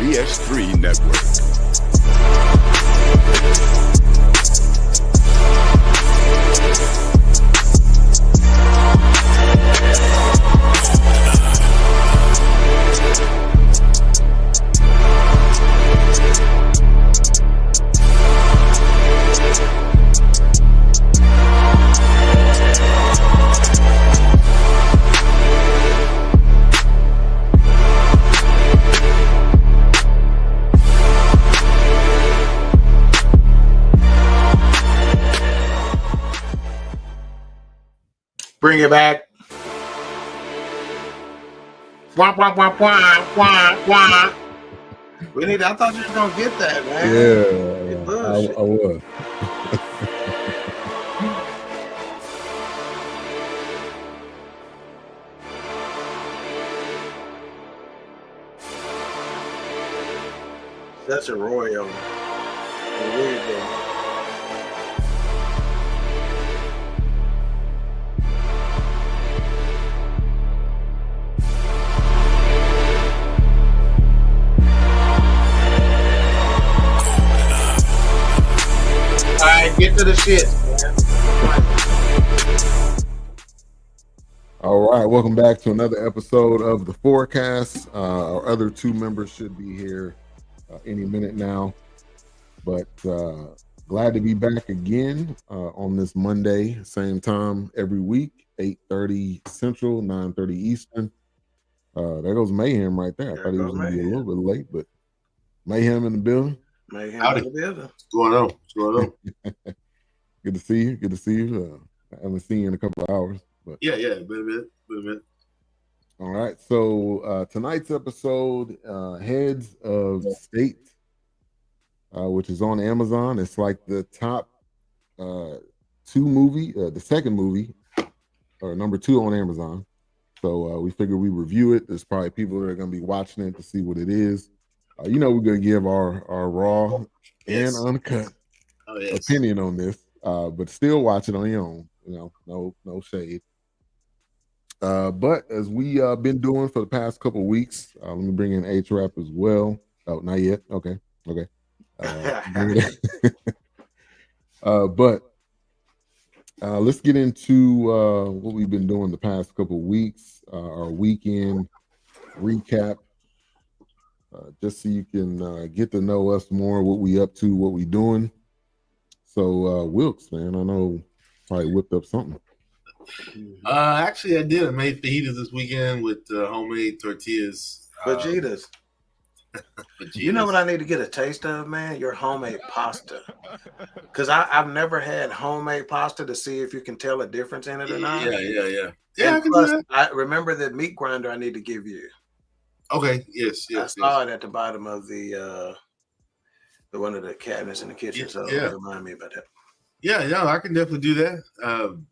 BS3 Network. Bring it back. Wah, wah, wah, wah, wah, wah. We need. I thought you were gonna get that, man. Yeah, I was. That's a royal. There you go. All right, get to the shit. All right, welcome back to another episode of the Fourcast. Our other two members should be here any minute now, but glad to be back again on this Monday, same time every week, 8:30 Central, 9:30 Eastern. There goes Mayhem right there. I thought he was going to be a little bit late, but Mayhem in the building. Mayhem in the building. What's going on? What's going on? Good to see you. Good to see you. I haven't seen you in a couple of hours. But Yeah, been a bit. All right. So tonight's episode, Heads of State, which is on Amazon. It's like the top two movie, the second movie, or number 2 on Amazon. So we figured we review it. There's probably people that are going to be watching it to see what it is. We're going to give our raw and uncut opinion on this, but still watch it on your own. No shade. But as we been doing for the past couple of weeks, let me bring in H-Rap as well. Oh, not yet. Okay. But let's get into what we've been doing the past couple of weeks, our weekend recap, just so you can get to know us more, what we up to, what we doing. So, Wilkes, man, I know probably whipped up something. Actually, I did. I made fajitas this weekend with homemade tortillas. Fajitas. You know what I need to get a taste of, man? Your homemade pasta. Because I've never had homemade pasta to see if you can tell a difference in it or not. Yeah, And plus, I remember the meat grinder I need to give you. Okay, yes. I saw it at the bottom of the one of the cabinets in the kitchen, so remind me about that. Yeah, I can definitely do that.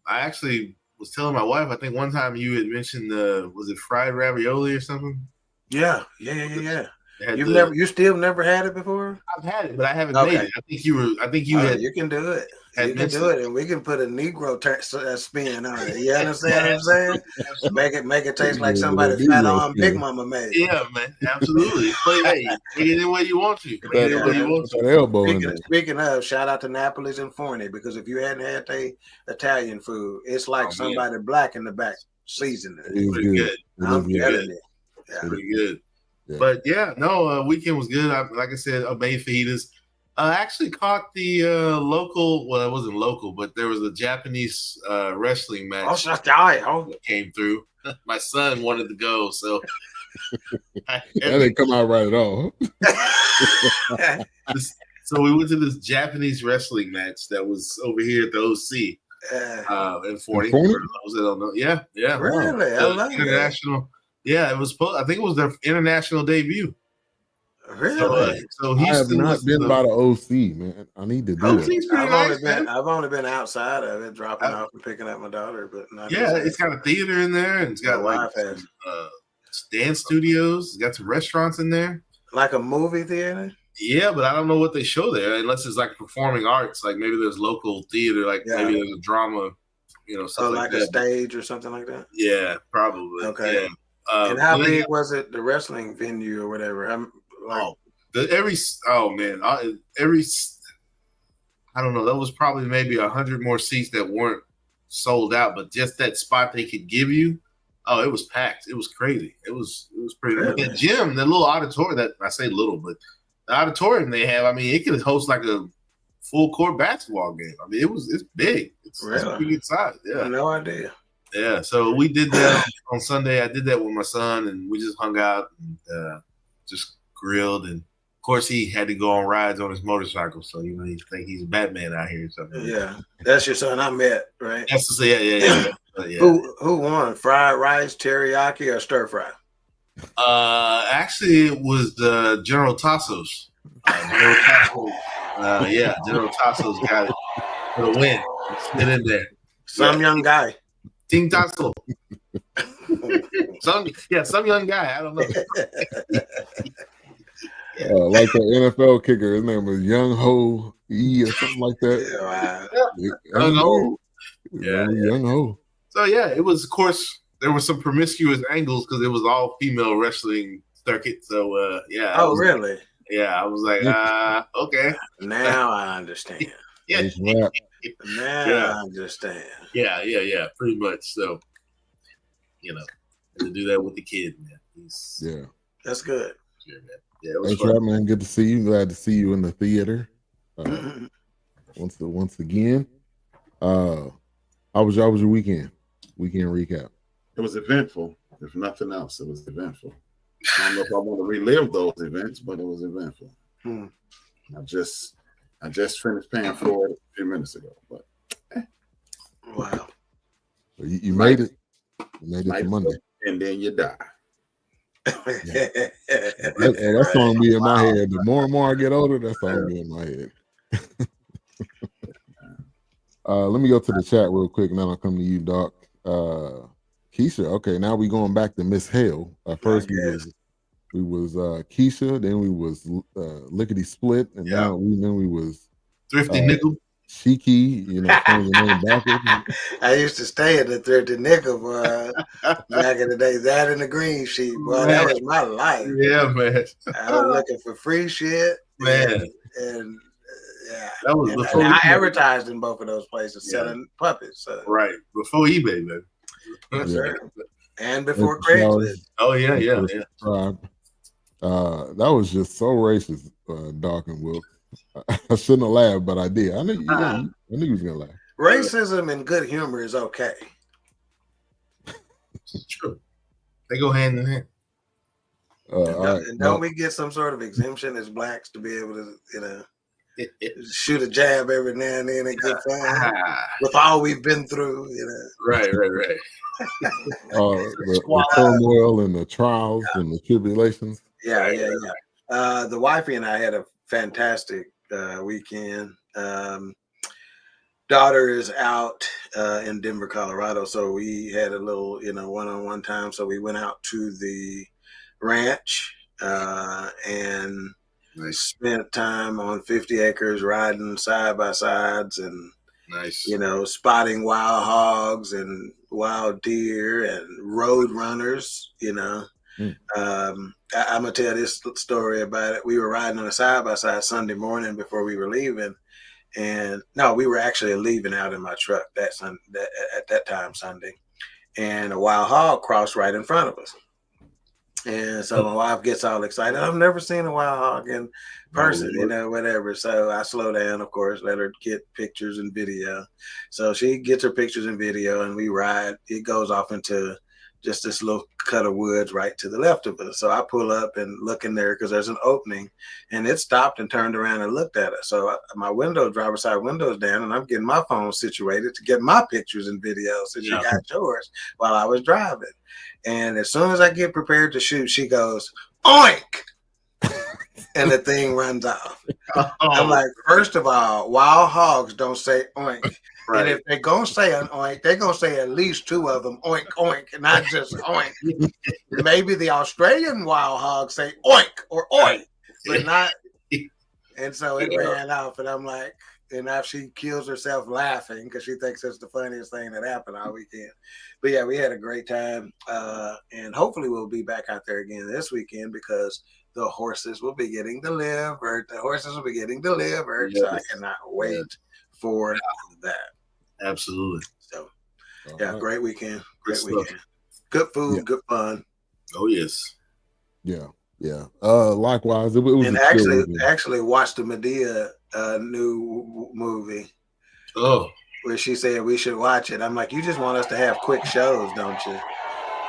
I actually was telling my wife, I think one time you had mentioned, was it fried ravioli or something? Yeah. You still never had it before? I've had it, but I haven't made it. I think you had. You can do it. You can do it, and we can put a Negro spin on it. You understand what I'm saying? Make it taste like somebody fat on Big Mama made. Yeah, man, absolutely. Take it any way you want to. Speaking of, shout out to Napoli's and Forney, because if you hadn't had the Italian food, it's like somebody black in the back seasoning it. Pretty good. I'm telling you. Yeah. Pretty good. Yeah. But weekend was good. Like I said, I made fajitas. I actually caught the local. Well, it wasn't local, but there was a Japanese wrestling match that came through. My son wanted to go, so that didn't come out right at all. So we went to this Japanese wrestling match that was over here at the OC in 40. For those that don't know, yeah, really, I love international. Yeah, it was. I think it was their international debut. Really? So I have not been by the OC, man. I need to do it. I've only been outside of it, dropping off and picking up my daughter, but not. Yeah, it's got a theater in there, and it's got dance studios. It's got some restaurants in there, like a movie theater. Yeah, but I don't know what they show there, unless it's like performing arts. Like maybe there's local theater, maybe there's a drama, stuff like a stage or something like that. Yeah, probably. Okay. Yeah. And how big was it? The wrestling venue or whatever? Like, every I don't know. That was probably maybe 100 more seats that weren't sold out, but just that spot they could give you. Oh, it was packed. It was crazy. It was pretty. Really? The gym, the little auditorium that I say little, but the auditorium they have. I mean, it could host like a full court basketball game. I mean, it's big. It's pretty good size. Yeah, no idea. Yeah, so we did that on Sunday. I did that with my son, and we just hung out and just grilled. And of course, he had to go on rides on his motorcycle, so you think he's Batman out here. So yeah, that's your son I met, right? That's yeah. Who won? Fried rice, teriyaki, or stir fry? Actually, it was General Tassos. General Tassos got it for the win. Get in there. Some young guy. Ting Tasso. some young guy. I don't know. Like the NFL kicker, his name was Young Ho E or something like that. Young Ho. Young Ho. So it was. Of course, there were some promiscuous angles because it was all female wrestling circuit. So Oh, really? Yeah, I was like, okay. Now I understand. Now I understand. Yeah, pretty much. So, to do that with the kid, man. That's good. Yeah, man. Yeah, it was thanks, fun. man. Good to see you. Glad to see you in the theater. Once again. How was your weekend? Weekend recap. It was eventful. If nothing else, it was eventful. I don't know if I want to relive those events, but it was eventful. I just finished paying for it a few minutes ago, but wow. So you made it. You made it to Monday. And then you die. That song be in my head. The more and more I get older, that song be in my head. Let me go to the chat real quick, and then I'll come to you, Doc. Keisha. Okay, now we going back to Miss Hale. First we was Keisha, then we was Lickety Split, and now we was Thrifty Nickel. Shiki, changing the name backwards. I used to stay at the Thrifty Nickel back in the day. That and the Green Sheet, boy, that was my life. Yeah, man. I was looking for free shit, man, and that was before I advertised in both of those places selling puppies. So. Right before eBay, man. And before Craigslist. Oh yeah. That was just so racist, Doc and Will. I shouldn't have laughed, but I did. I knew he was gonna laugh. Racism and good humor is okay. It's true. They go hand in hand. Don't we get some sort of exemption as blacks to be able to, shoot a jab every now and then and get fun with all we've been through, Right. The turmoil and the trials and the tribulations. Yeah. The wifey and I had a fantastic weekend. Daughter is out in Denver, Colorado, so we had a little, one-on-one time. So we went out to the ranch and spent time on 50 acres riding side by sides and spotting wild hogs and wild deer and road runners. I'm gonna tell this story about it. We were riding on a side by side Sunday morning before we were leaving, and no, we were actually leaving out in my truck at that time Sunday, and a wild hog crossed right in front of us. And so my wife gets all excited. I've never seen a wild hog in person, whatever. So I slow down, of course, let her get pictures and video. So she gets her pictures and video, and we ride. It goes off into just this little cut of woods right to the left of us. So I pull up and look in there because there's an opening, and it stopped and turned around and looked at us. So my driver's side window is down, and I'm getting my phone situated to get my pictures and videos. So she got yours while I was driving. And as soon as I get prepared to shoot, she goes, oink! And the thing runs off. I'm like, first of all, wild hogs don't say oink. Right. And if they're going to say an oink, they're going to say at least two of them, oink, oink, and not just oink. Maybe the Australian wild hogs say oink or oink, but not. And so it ran off, and I'm like, and now she kills herself laughing because she thinks it's the funniest thing that happened all weekend. But yeah, we had a great time, and hopefully we'll be back out there again this weekend because the horses will be getting delivered. The horses will be getting delivered. Yes. So I cannot wait for that. Absolutely. So, great weekend. Great Good weekend. Good food, good fun. Oh, yes. Yeah. Likewise, it was and a chill weekend. actually watched the Medea new movie. Oh. Where she said we should watch it. I'm like, you just want us to have quick shows, don't you?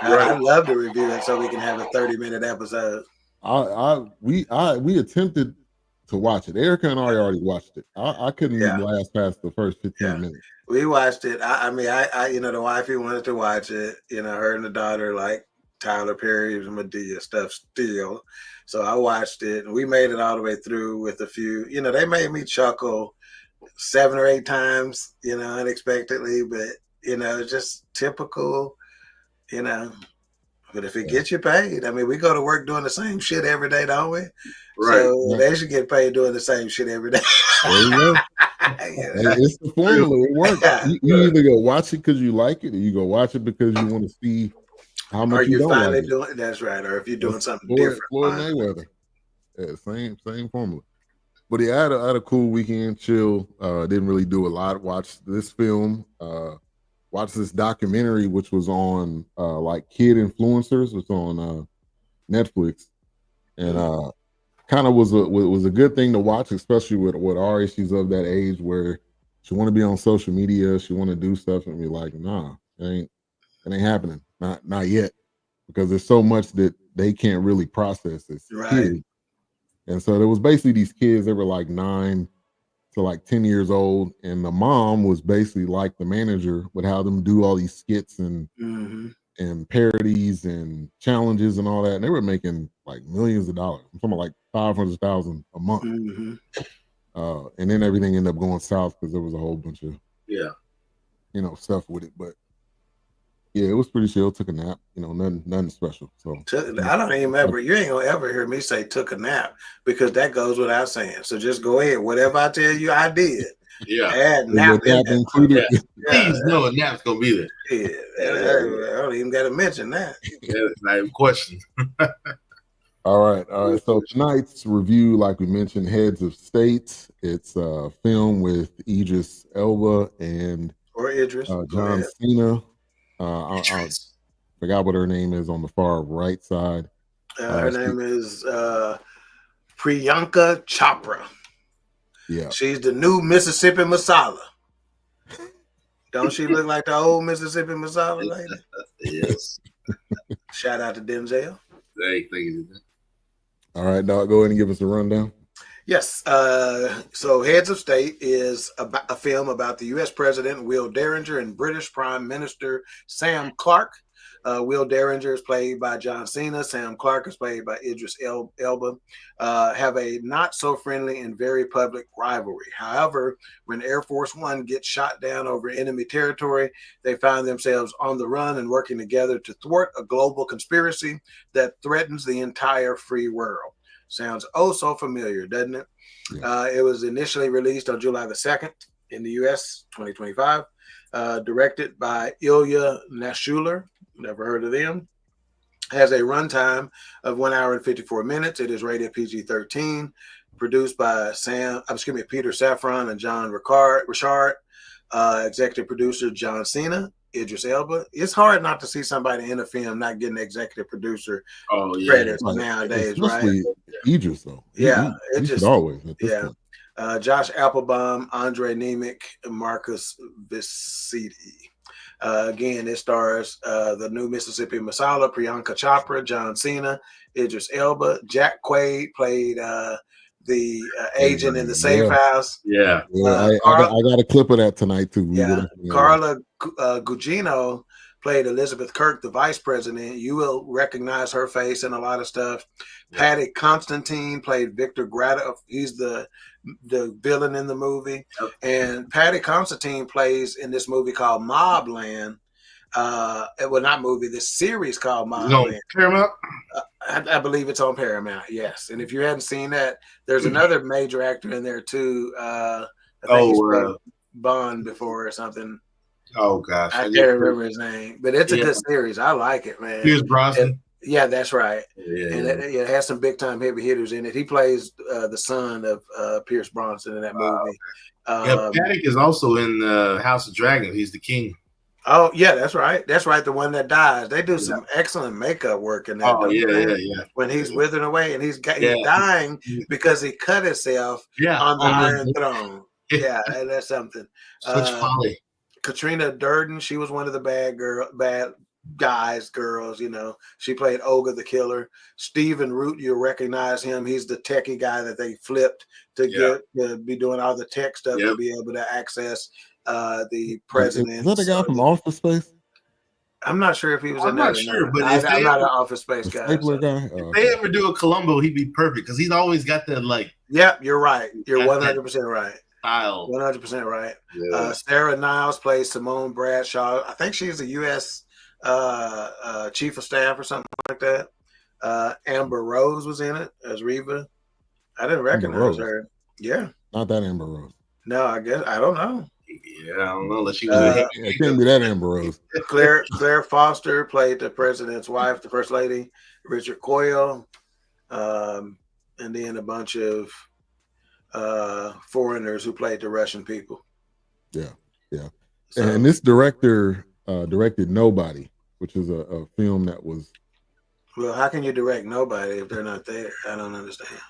Right. I'd love to review it so we can have a 30-minute episode. We attempted to watch it. Erica and I already watched it. I couldn't last past the first 15 minutes. We watched it. I mean, the wifey wanted to watch it. Her and the daughter like Tyler Perry's Medea stuff still. So I watched it, and we made it all the way through with a few. They made me chuckle 7 or 8 times. Unexpectedly, but just typical. But if it gets you paid, I mean, we go to work doing the same shit every day, don't we? Right. So they should get paid doing the same shit every day. There you go. It's the formula. It works. You either go watch it because you like it, or you go watch it because you want to see how much you don't like it. Doing that's right. Or if you're doing something different. Floyd Mayweather. Yeah, same formula. But I had a cool weekend, chill. Didn't really do a lot. Watched this film. Watched this documentary, which was on like kid influencers. It's on Netflix, and kind of was a good thing to watch, especially with Ari. She's of that age where she want to be on social media, she want to do stuff, and be like, nah, it ain't happening, not yet, because there's so much that they can't really process as kids. And so there was basically these kids that were like 9 to like 10 years old, and the mom was basically like the manager, would have them do all these skits and parodies and challenges and all that, and they were making like millions of dollars. I'm talking about like $500,000 a month. And then everything ended up going south because there was a whole bunch of stuff with it. But yeah, it was pretty chill. Took a nap, nothing special. So I don't even remember. You ain't gonna ever hear me say took a nap, because that goes without saying. So just go ahead. Whatever I tell you, I did. Yeah. Add nap included. Please know a nap's gonna be there. Yeah. I don't even gotta mention that. That's not even a question. All right. So tonight's review, like we mentioned, Heads of State. It's a film with Idris Elba and John Cena. I forgot what her name is on the far right side. Her name is Priyanka Chopra. Yeah. She's the new Mississippi Masala. Don't she look like the old Mississippi Masala lady? Yes. Shout out to Denzel. Hey, thank you. All right, Doc, go ahead and give us a rundown. Yes. So Heads of State is a film about the U.S. President Will Derringer and British Prime Minister Sam Clarke. Will Derringer is played by John Cena. Sam Clarke is played by Idris Elba. Have a not-so-friendly and very public rivalry. However, when Air Force One gets shot down over enemy territory, they find themselves on the run and working together to thwart a global conspiracy that threatens the entire free world. Sounds oh so familiar, doesn't it? Yeah. It was initially released on July the 2nd in the U.S., 2025. Directed by Ilya Nashuler. Never heard of them. Has a runtime of 1 hour and 54 minutes. It is rated PG-13. Produced by Peter Safran and John Richard. Executive producer John Cena. Idris Elba. It's hard not to see somebody in a film not getting executive producer credits nowadays, especially right? Idris, though. He should always. Josh Applebaum, Andre Nemec, and Marcus Visiti. Again, it stars the new Mississippi Masala, Priyanka Chopra, John Cena, Idris Elba. Jack Quaid played the agent in the safe house. Yeah. I got a clip of that tonight too. Carla Gugino played Elizabeth Kirk, the vice president. You will recognize her face in a lot of stuff. Patty Constantine played Victor Grata. He's the villain in the movie. And Patty Constantine plays in this movie called Mobland. This series called Mobland. Paramount? I believe it's on Paramount, yes. And if you hadn't seen that, there's another major actor in there too. I think he's played Bond before or something. Oh gosh, I can't remember his name, but it's a good series. I like it, man. Pierce Brosnan. Yeah, that's right. Yeah, And it has some big time heavy hitters in it. He plays the son of Pierce Bronson in that movie. Paddock is also in House of Dragon. He's the king. Oh yeah, that's right. That's right. The one that dies. They do some excellent makeup work in that. Oh yeah. When he's withering away and he's dying because he cut himself on the Iron Throne. Yeah, that's something. Such folly. Katrina Durden, she was one of the bad girls. She played Olga the Killer. Stephen Root, you'll recognize him. He's the techie guy that they flipped to get to be doing all the tech stuff to be able to access the president. Is that the guy from Office Space? I'm not sure if he was in that. I'm not sure, but I'm not an Office Space guy. If they ever do a Columbo, he'd be perfect because he's always got that like. Yep, you're right. You're 100% right. Style. 100% right. Yeah. Sarah Niles plays Simone Bradshaw. I think she's a U.S. Chief of Staff or something like that. Amber Rose was in it as Reva. I didn't recognize her. Yeah. Not that Amber Rose. No, I guess I don't know. Yeah, I don't know unless she was. It couldn't be that Amber Rose. Claire Foster played the president's wife, the first lady. Richard Coyle, and then a bunch of foreigners who played the Russian people. Yeah. So, and this director directed Nobody, which is a film that was. Well, how can you direct Nobody if they're not there? I don't understand.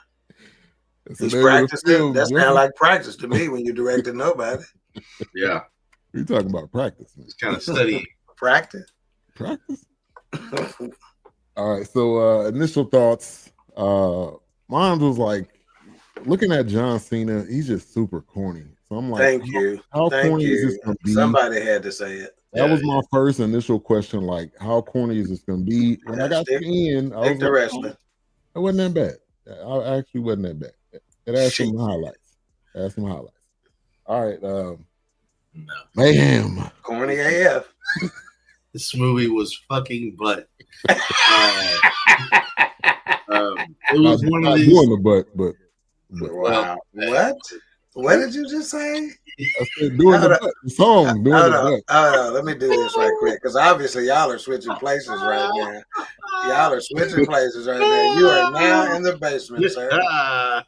He's practicing. That sounds like practice to me when you directed Nobody. Yeah. You're talking about practice. It's kind of studying. Practice. All right. So initial thoughts. Mine was like looking at John Cena. He's just super corny. So I'm like, Thank you. How corny is this going to be? Somebody had to say it. That was my first initial question. Like, how corny is this going to be? When I got to the end, I was like, wrestling. It wasn't that bad. I actually wasn't that bad. It had some highlights. All right. Mayhem. Corny AF. This movie was fucking butt. It was one of these. Doing the butt. Wow. What did you just say? I said doing the song. Let me do this right quick because obviously y'all are switching places right now. You are now in the basement, sir. Yeah.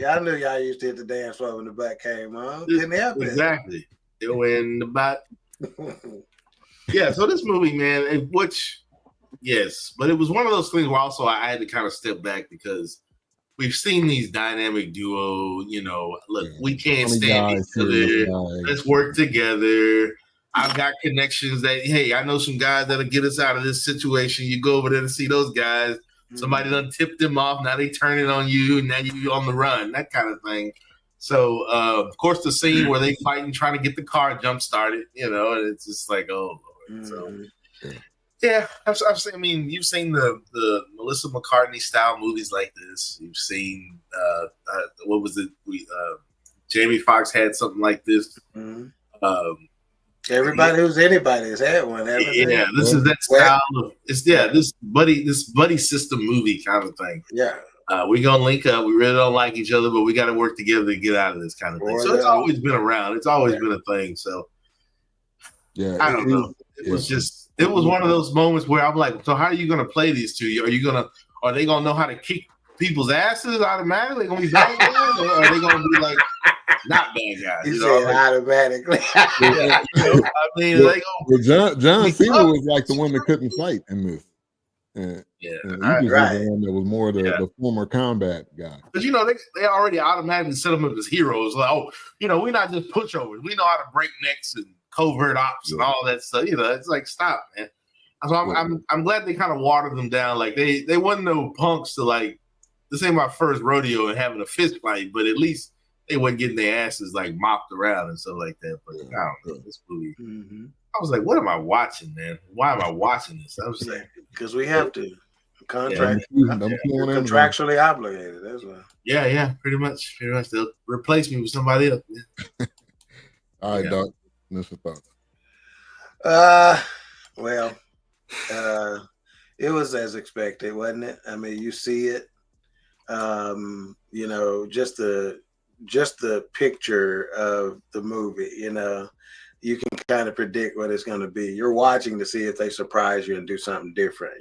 I knew y'all used to hit the dance floor when the butt came on. Didn't help it. Exactly. It went in the butt. Yeah. So this movie, man, yes, but it was one of those things where also I had to kind of step back because we've seen these dynamic duo, look, we can't stand each other. Let's work together. I've got connections that, hey, I know some guys that'll get us out of this situation. You go over there to see those guys. Somebody done tipped them off. Now they turn it on you. And now you on the run, that kind of thing. So, of course, the scene where they fighting, trying to get the car jump started, and it's just like, oh, Lord. So, yeah, I've seen. I mean, you've seen the Melissa McCartney style movies like this. You've seen what was it? Jamie Foxx had something like this. Everybody who's anybody has had one. Yeah, this is that style of this buddy system movie kind of thing. Yeah, we're gonna link up. We really don't like each other, but we got to work together to get out of this kind of thing. So it's always been around. It's always been a thing. So yeah, I don't know. It was just. It was one of those moments where I'm like, so how are you going to play these two? Are they going to know how to kick people's asses automatically? Going to be bad guys, or are they going to be like not bad guys? You said automatically. I mean, John Cena was like the one that couldn't fight in this. And he was the one that was more the former combat guy. But they already automatically set them up as heroes. Like, we're not just pushovers. We know how to break necks and covert ops and all that stuff. It's like, stop, man. So I'm glad they kind of watered them down. Like they wasn't no punks to like, this ain't my first rodeo and having a fist fight, but at least they wasn't getting their asses like mopped around and stuff like that. But I don't know, this movie. I was like, what am I watching, man? Why am I watching this? I was like, because we have to. Contractually obligated. That's why. Yeah, pretty much. They'll replace me with somebody else. All right, Doc. Initial thoughts. Well, it was as expected, wasn't it? I mean, you see it. Just the just the picture of the movie, you can kind of predict what it's going to be. You're watching to see if they surprise you and do something different,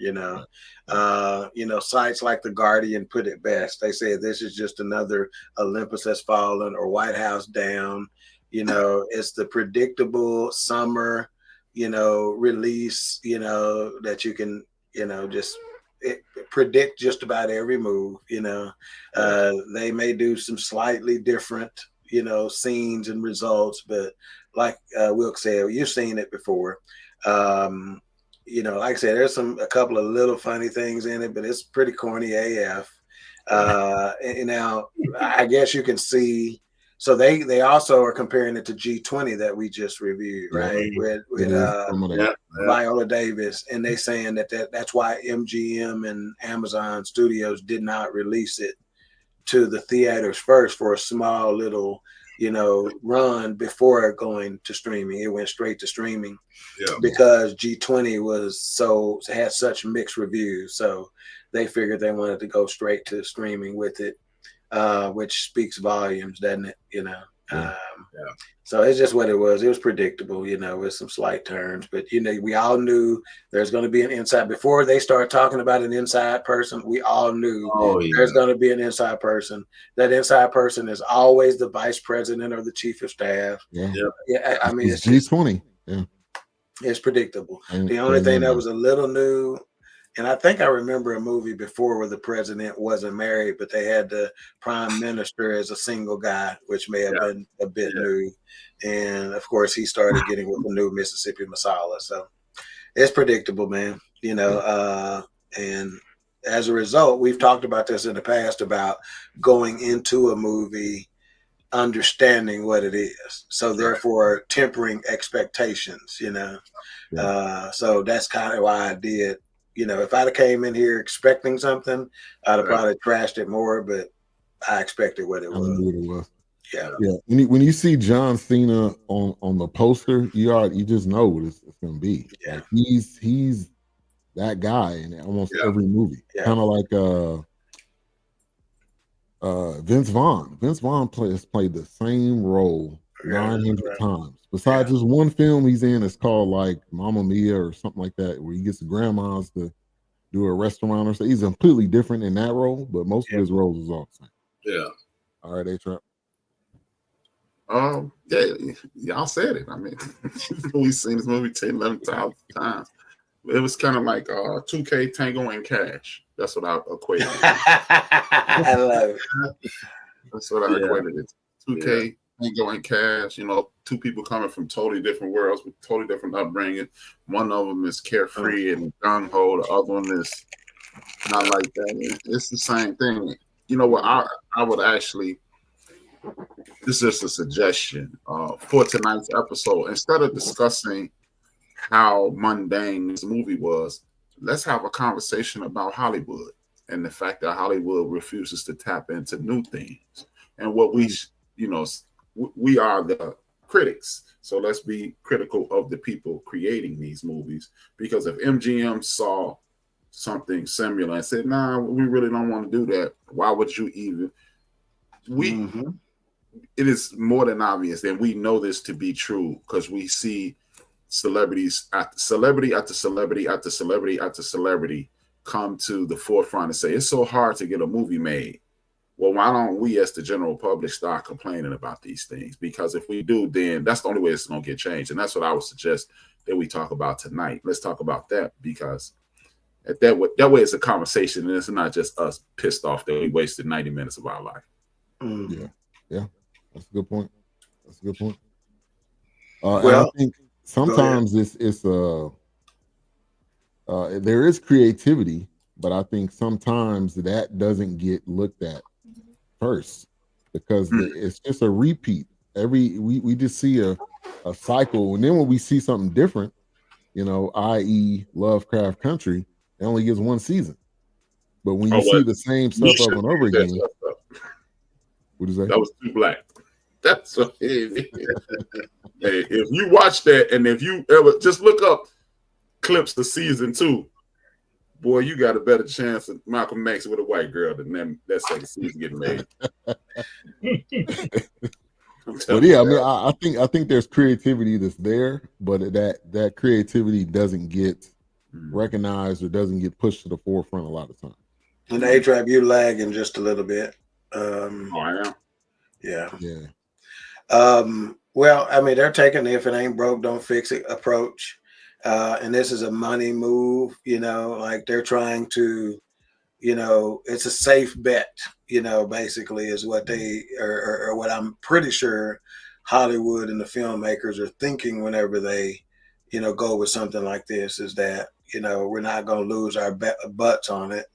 sites like The Guardian put it best. They say this is just another Olympus Has Fallen or White House Down. It's the predictable summer, release, that you can, just predict just about every move. They may do some slightly different, scenes and results, but like Wilk said, you've seen it before. Like I said, there's a couple of little funny things in it, but it's pretty corny AF. And now I guess you can see. So they also are comparing it to G20 that we just reviewed, right? With Viola Davis, and they saying that's why MGM and Amazon Studios did not release it to the theaters first for a small little, run before going to streaming. It went straight to streaming because G20 had such mixed reviews. So they figured they wanted to go straight to streaming with it, which speaks volumes, doesn't it? So it's just what it was. It was predictable, with some slight turns. But, we all knew there's going to be an inside. Before they start talking about an inside person, we all knew there's going to be an inside person. That inside person is always the vice president or the chief of staff. I mean, it's G20. It's predictable. The only thing that was a little new, and I think I remember a movie before where the president wasn't married, but they had the prime minister as a single guy, which may have been a bit new. And of course, he started getting with the new Mississippi Masala. So it's predictable, man. And as a result, we've talked about this in the past about going into a movie understanding what it is. So therefore, tempering expectations. So that's kind of why I did. If I'd have came in here expecting something, I'd have probably trashed it more, but I expected what it was. Yeah. When you see John Cena on the poster, you just know what it's going to be. Yeah. Like he's that guy in almost every movie. Kind of like Vince Vaughn. Vince Vaughn has played the same role 900 times. Besides this one film he's in, it's called like Mamma Mia or something like that, where he gets the grandmas to do a restaurant or so. He's completely different in that role, but most of his roles is all the same. Yeah. All right, A-Trap. Y'all said it. I mean, we've seen this movie 10, 11,000 times. It was kind of like 2K Tango and Cash. That's what I equated it. I love it. That's what I equated it to. 2K Tango and Cash, two people coming from totally different worlds with totally different upbringing. One of them is carefree and gung-ho. The other one is not like that. It's the same thing. You know what? I would actually, this is just a suggestion for tonight's episode. Instead of discussing how mundane this movie was, let's have a conversation about Hollywood and the fact that Hollywood refuses to tap into new things. And what we are the critics. So let's be critical of the people creating these movies. Because if MGM saw something similar and said, nah, we really don't want to do that, why would you even? It is more than obvious, and we know this to be true because we see celebrities, celebrity after celebrity after celebrity after celebrity come to the forefront and say, it's so hard to get a movie made. Well, why don't we as the general public start complaining about these things? Because if we do, then that's the only way it's going to get changed. And that's what I would suggest that we talk about tonight. Let's talk about that, because that way it's a conversation and it's not just us pissed off that we wasted 90 minutes of our life. Yeah. That's a good point. Well, I think sometimes it's there is creativity, but I think sometimes that doesn't get looked at first because it's just a repeat. We just see a cycle, and then when we see something different, i.e. Lovecraft Country, it only gets one season. But when you see the same stuff over and over again, what is that? That was too black. That's what it is. Hey, if you watch that, and if you ever just look up clips to season 2, boy, you got a better chance of Malcolm X with a white girl than that second season getting made. But yeah, I mean, I think there's creativity that's there, but that creativity doesn't get recognized or doesn't get pushed to the forefront a lot of times. And A-Trap, you lagging just a little bit. I am. Yeah. Well, I mean, they're taking the if it ain't broke, don't fix it approach. And this is a money move, like they're trying to, it's a safe bet, basically is what they or what I'm pretty sure Hollywood and the filmmakers are thinking whenever they, go with something like this, is that, we're not going to lose our butts on it,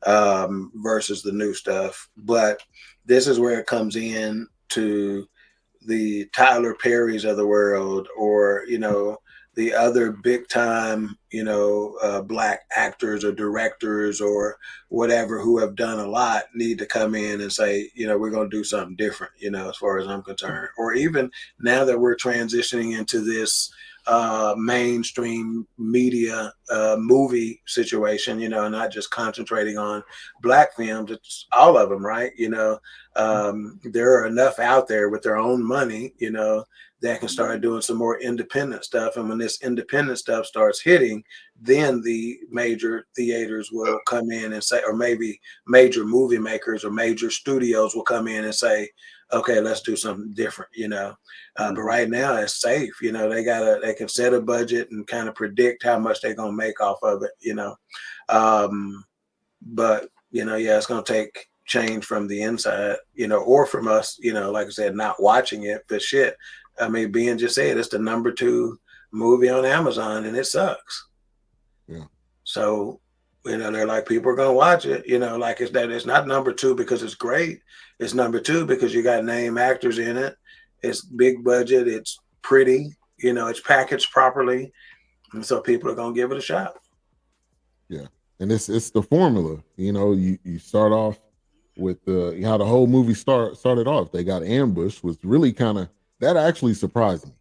versus the new stuff. But this is where it comes in to the Tyler Perrys of the world, or, the other big time, black actors or directors or whatever who have done a lot need to come in and say, we're going to do something different, as far as I'm concerned. Or even now that we're transitioning into this mainstream media movie situation, not just concentrating on black films, it's all of them, right? There are enough out there with their own money, that can start doing some more independent stuff. And when this independent stuff starts hitting, then the major theaters will come in and say, or maybe major movie makers or major studios will come in and say, okay, let's do something different, but right now it's safe. They can set a budget and kind of predict how much they're going to make off of it, but it's going to take change from the inside, or from us, like I said, not watching it, but shit. I mean, being just said, it's the number 2 movie on Amazon and it sucks. Yeah. So, they're like, people are going to watch it, like it's not number 2 because it's great. It's number 2 because you got name actors in it. It's big budget. It's pretty, it's packaged properly. And so people are going to give it a shot. Yeah. And it's the formula, you start off with how the whole movie started off. They got ambushed, was really kind of, that actually surprised me.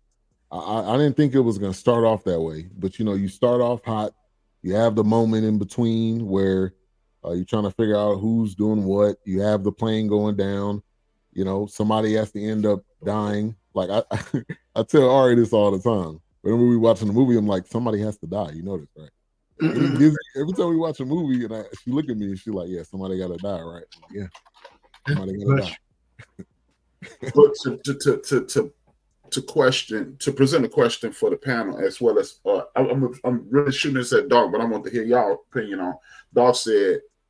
I didn't think it was going to start off that way, but you start off hot. You have the moment in between where you're trying to figure out who's doing what. You have the plane going down. Somebody has to end up dying. Like I tell Ari this all the time. Whenever we watching the movie, I'm like, somebody has to die. You know this, right? Every time we watch a movie, and she look at me and she's like, yeah, somebody got to die, right? Like, yeah, somebody got to die. But to present a question for the panel, as well as I'm really shooting this at Doc, but I want to hear y'all opinion on. Doc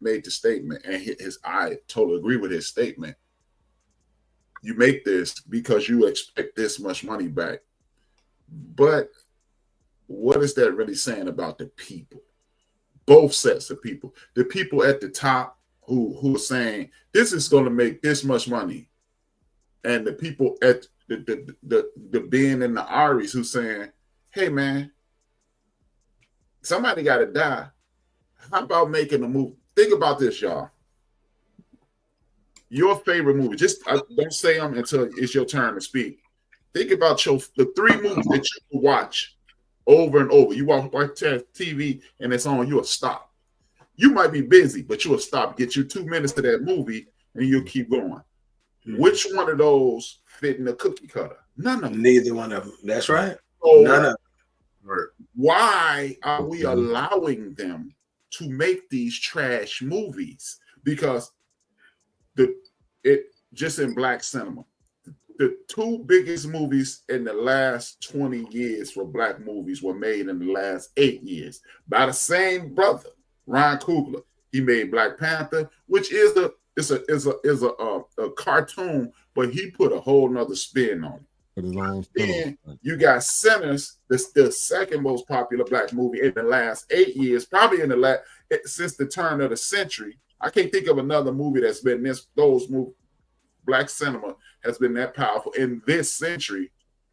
made the statement, and I totally agree with his statement. You make this because you expect this much money back, but what is that really saying about the people? Both sets of people, the people at the top who are saying this is going to make this much money, and the people at the Ben and the Aries who's saying, hey man, somebody got to die. How about making a movie? Think about this, y'all. Your favorite movie. Just don't say them until it's your turn to speak. Think about the 3 movies that you watch over and over. You watch TV and it's on, you'll stop. You might be busy, but you'll stop. Get you 2 minutes to that movie and you'll keep going. Which one of those fit in the cookie cutter? None of them. Neither one of them. That's right. So none of them. Why are we allowing them to make these trash movies? Because just in black cinema, the 2 biggest movies in the last 20 years for black movies were made in the last 8 years by the same brother, Ryan Coogler. He made Black Panther, which is a cartoon, but he put a whole nother spin on it. Then you got Sinners, the second most popular black movie in the last 8 years, probably since the turn of the century. I can't think of another movie that's been those movies. Black cinema has been that powerful in this century,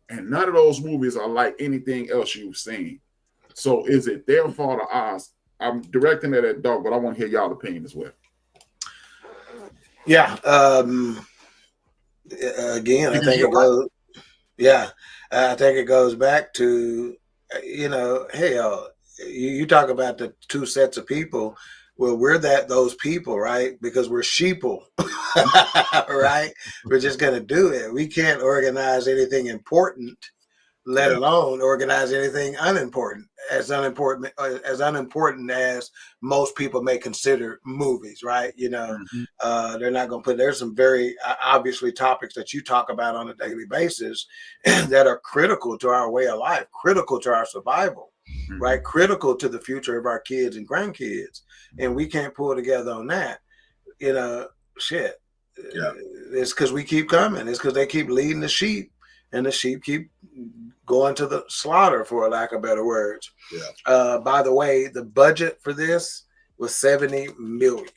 and none of those movies are like anything else you've seen. So is it their fault or ours? I'm directing it at Doug, but I want to hear y'all opinion as well. Yeah. Again, I think it goes. Yeah, I think it goes back to, hell, you talk about the two sets of people. Well, we're those people, right? Because we're sheeple, right? We're just going to do it. We can't organize anything important, let alone organize anything unimportant. As unimportant as most people may consider movies, right? You know, they're not going to put. There's some very obviously topics that you talk about on a daily basis that are critical to our way of life, critical to our survival. Right, critical to the future of our kids and grandkids, and we can't pull together on that. You know, shit. It's because we keep coming. It's because they keep leading the sheep, and the sheep keep going to the slaughter, for a lack of better words. By the way, the budget for this was $70 million.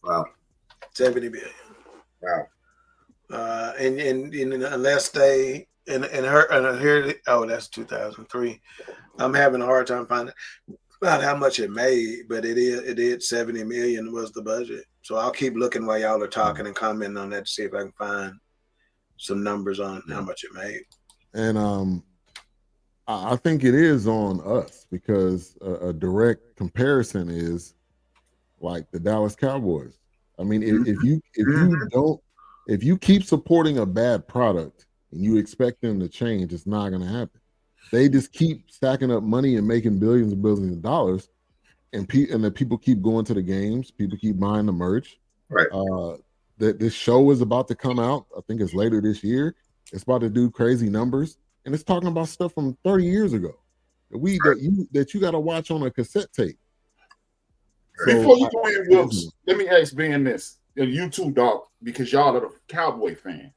Wow. 70 million. Wow. And unless they. And here, oh, that's 2003. I'm having a hard time finding out how much it made, but it did 70 million was the budget. So I'll keep looking while y'all are talking and commenting on that to see if I can find some numbers on how much it made. And I think it is on us because a direct comparison is like the Dallas Cowboys. I mean, if you keep supporting a bad product and you expect them to change, it's not going to happen. They just keep stacking up money and making billions and billions of dollars, and the people keep going to the games. People keep buying the merch. Right. This show is about to come out. I think it's later this year. It's about to do crazy numbers, and it's talking about stuff from 30 years ago that you got to watch on a cassette tape. Before you go in, Wilkes, let me ask Ben this, and you too, dog, because y'all are the Cowboy fans.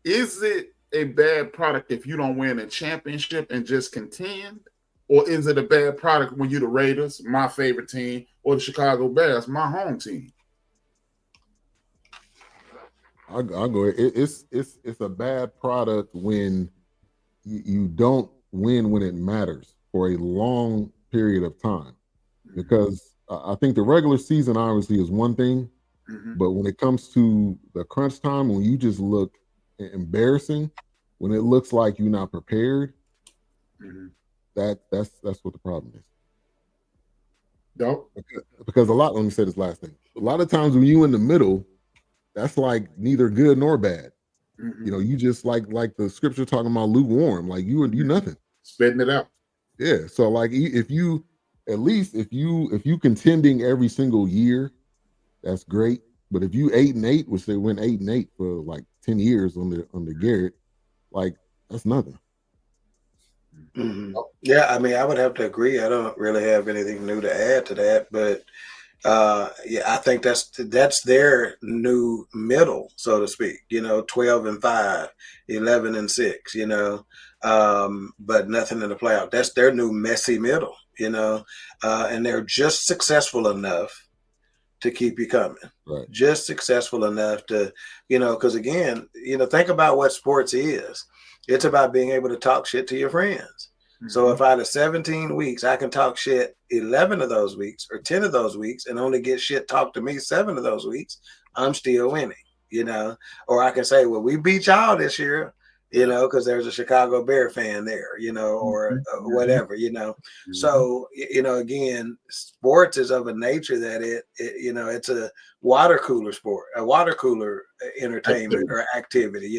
Is it a bad product if you don't win a championship and just contend? Or is it a bad product when you're the Raiders, my favorite team, or the Chicago Bears, my home team? I'll go ahead. It's a bad product when you don't win when it matters for a long period of time. Because I think the regular season obviously is one thing, but when it comes to the crunch time, when you just look embarrassing, when it looks like you're not prepared, that's what the problem is. No, because let me say this last thing. A lot of times when you in the middle, that's like neither good nor bad. You know, you just like the scripture talking about lukewarm, like you nothing, spitting it out. Yeah. So like if you contending every single year, that's great. But if you 8-8, which they went 8-8 for like 10 years under Garrett, like that's nothing. Yeah, I mean, I would have to agree. I don't really have anything new to add to that, but I think that's their new middle, so to speak. 12-5, 11-6. But nothing in the playoff. That's their new messy middle. And they're just successful enough to keep you coming. Right. Just successful enough to, because again, think about what sports is. It's about being able to talk shit to your friends. So if out of 17 weeks, I can talk shit 11 of those weeks or 10 of those weeks and only get shit talked to me 7 of those weeks, I'm still winning, Or I can say, well, we beat y'all this year, because there's a Chicago Bear fan there, or whatever, So, again, sports is of a nature that it's a water cooler sport, a water cooler entertainment or activity.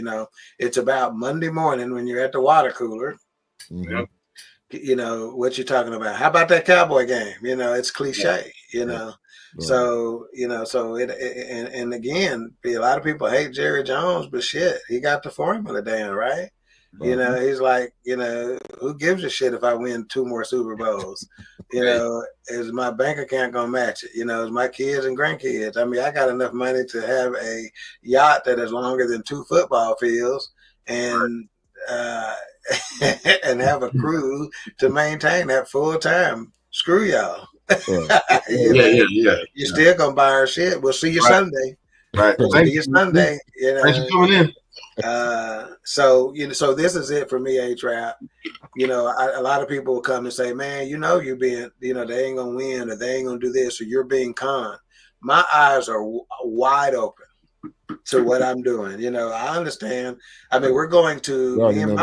It's about Monday morning when you're at the water cooler. What you're talking about. How about that Cowboy game? It's cliche, So, and again, a lot of people hate Jerry Jones, but shit, he got the formula down, right? He's like, who gives a shit if I win 2 more Super Bowls? Is my bank account gonna match it? Is my kids and grandkids? I mean, I got enough money to have a yacht that is longer than 2 football fields and and have a crew to maintain that full time. Screw y'all. You're still gonna buy our shit. We'll see you Sunday. Right. We'll see you Sunday. Thanks for coming in. So this is it for me, A-Trap. A lot of people will come and say, man, you're being, they ain't gonna win or they ain't gonna do this or you're being conned. My eyes are wide open. to what I'm doing. I understand. I mean, we're going to me and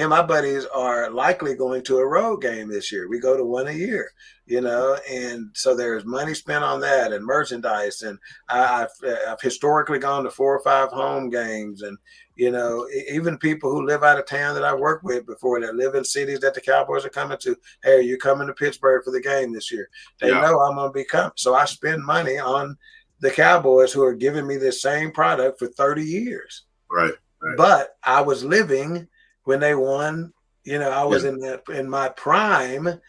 my buddies are likely going to a road game this year. We go to one a year, and so there's money spent on that and merchandise. And I've historically gone to 4 or 5 home games, and even people who live out of town that I worked with before that live in cities that the Cowboys are coming to. Hey, you're coming to Pittsburgh for the game this year. They know I'm going to be coming. So I spend money on the Cowboys, who are giving me the same product for 30 years. Right. But I was living when they won. I was in my prime,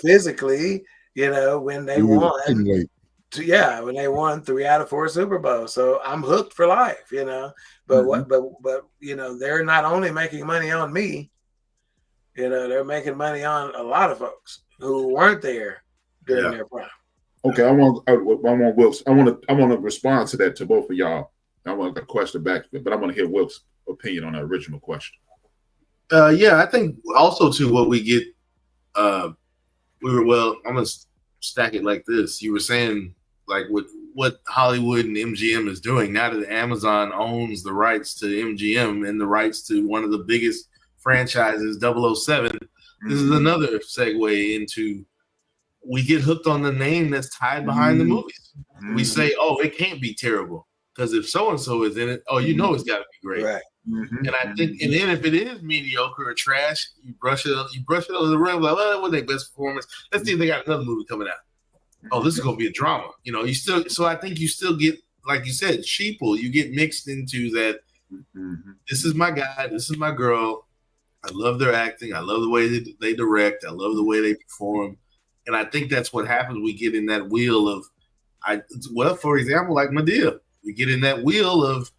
physically. When they won. When they won 3 out of 4 Super Bowls. So I'm hooked for life. But but they're not only making money on me. They're making money on a lot of folks who weren't there during their prime. Okay, I want Wilkes. I want to respond to that to both of y'all. I want a question back, but I want to hear Wilkes' opinion on the original question. I think also too what we get. I'm gonna stack it like this. You were saying like what Hollywood and MGM is doing now that Amazon owns the rights to MGM and the rights to one of the biggest franchises, 007. This is another segue into. We get hooked on the name that's tied behind the movies. We say, "Oh, it can't be terrible because if so and so is in it, it's got to be great." Right. And I think, and then if it is mediocre or trash, you brush it over the rim. Like, well, that was their best performance. Let's see if they got another movie coming out. Oh, this is gonna be a drama. You still. So I think you still get, like you said, sheeple. You get mixed into that. This is my guy. This is my girl. I love their acting. I love the way they direct. I love the way they perform. And I think that's what happens. We get in that wheel of, for example, like Madea. We get in that wheel of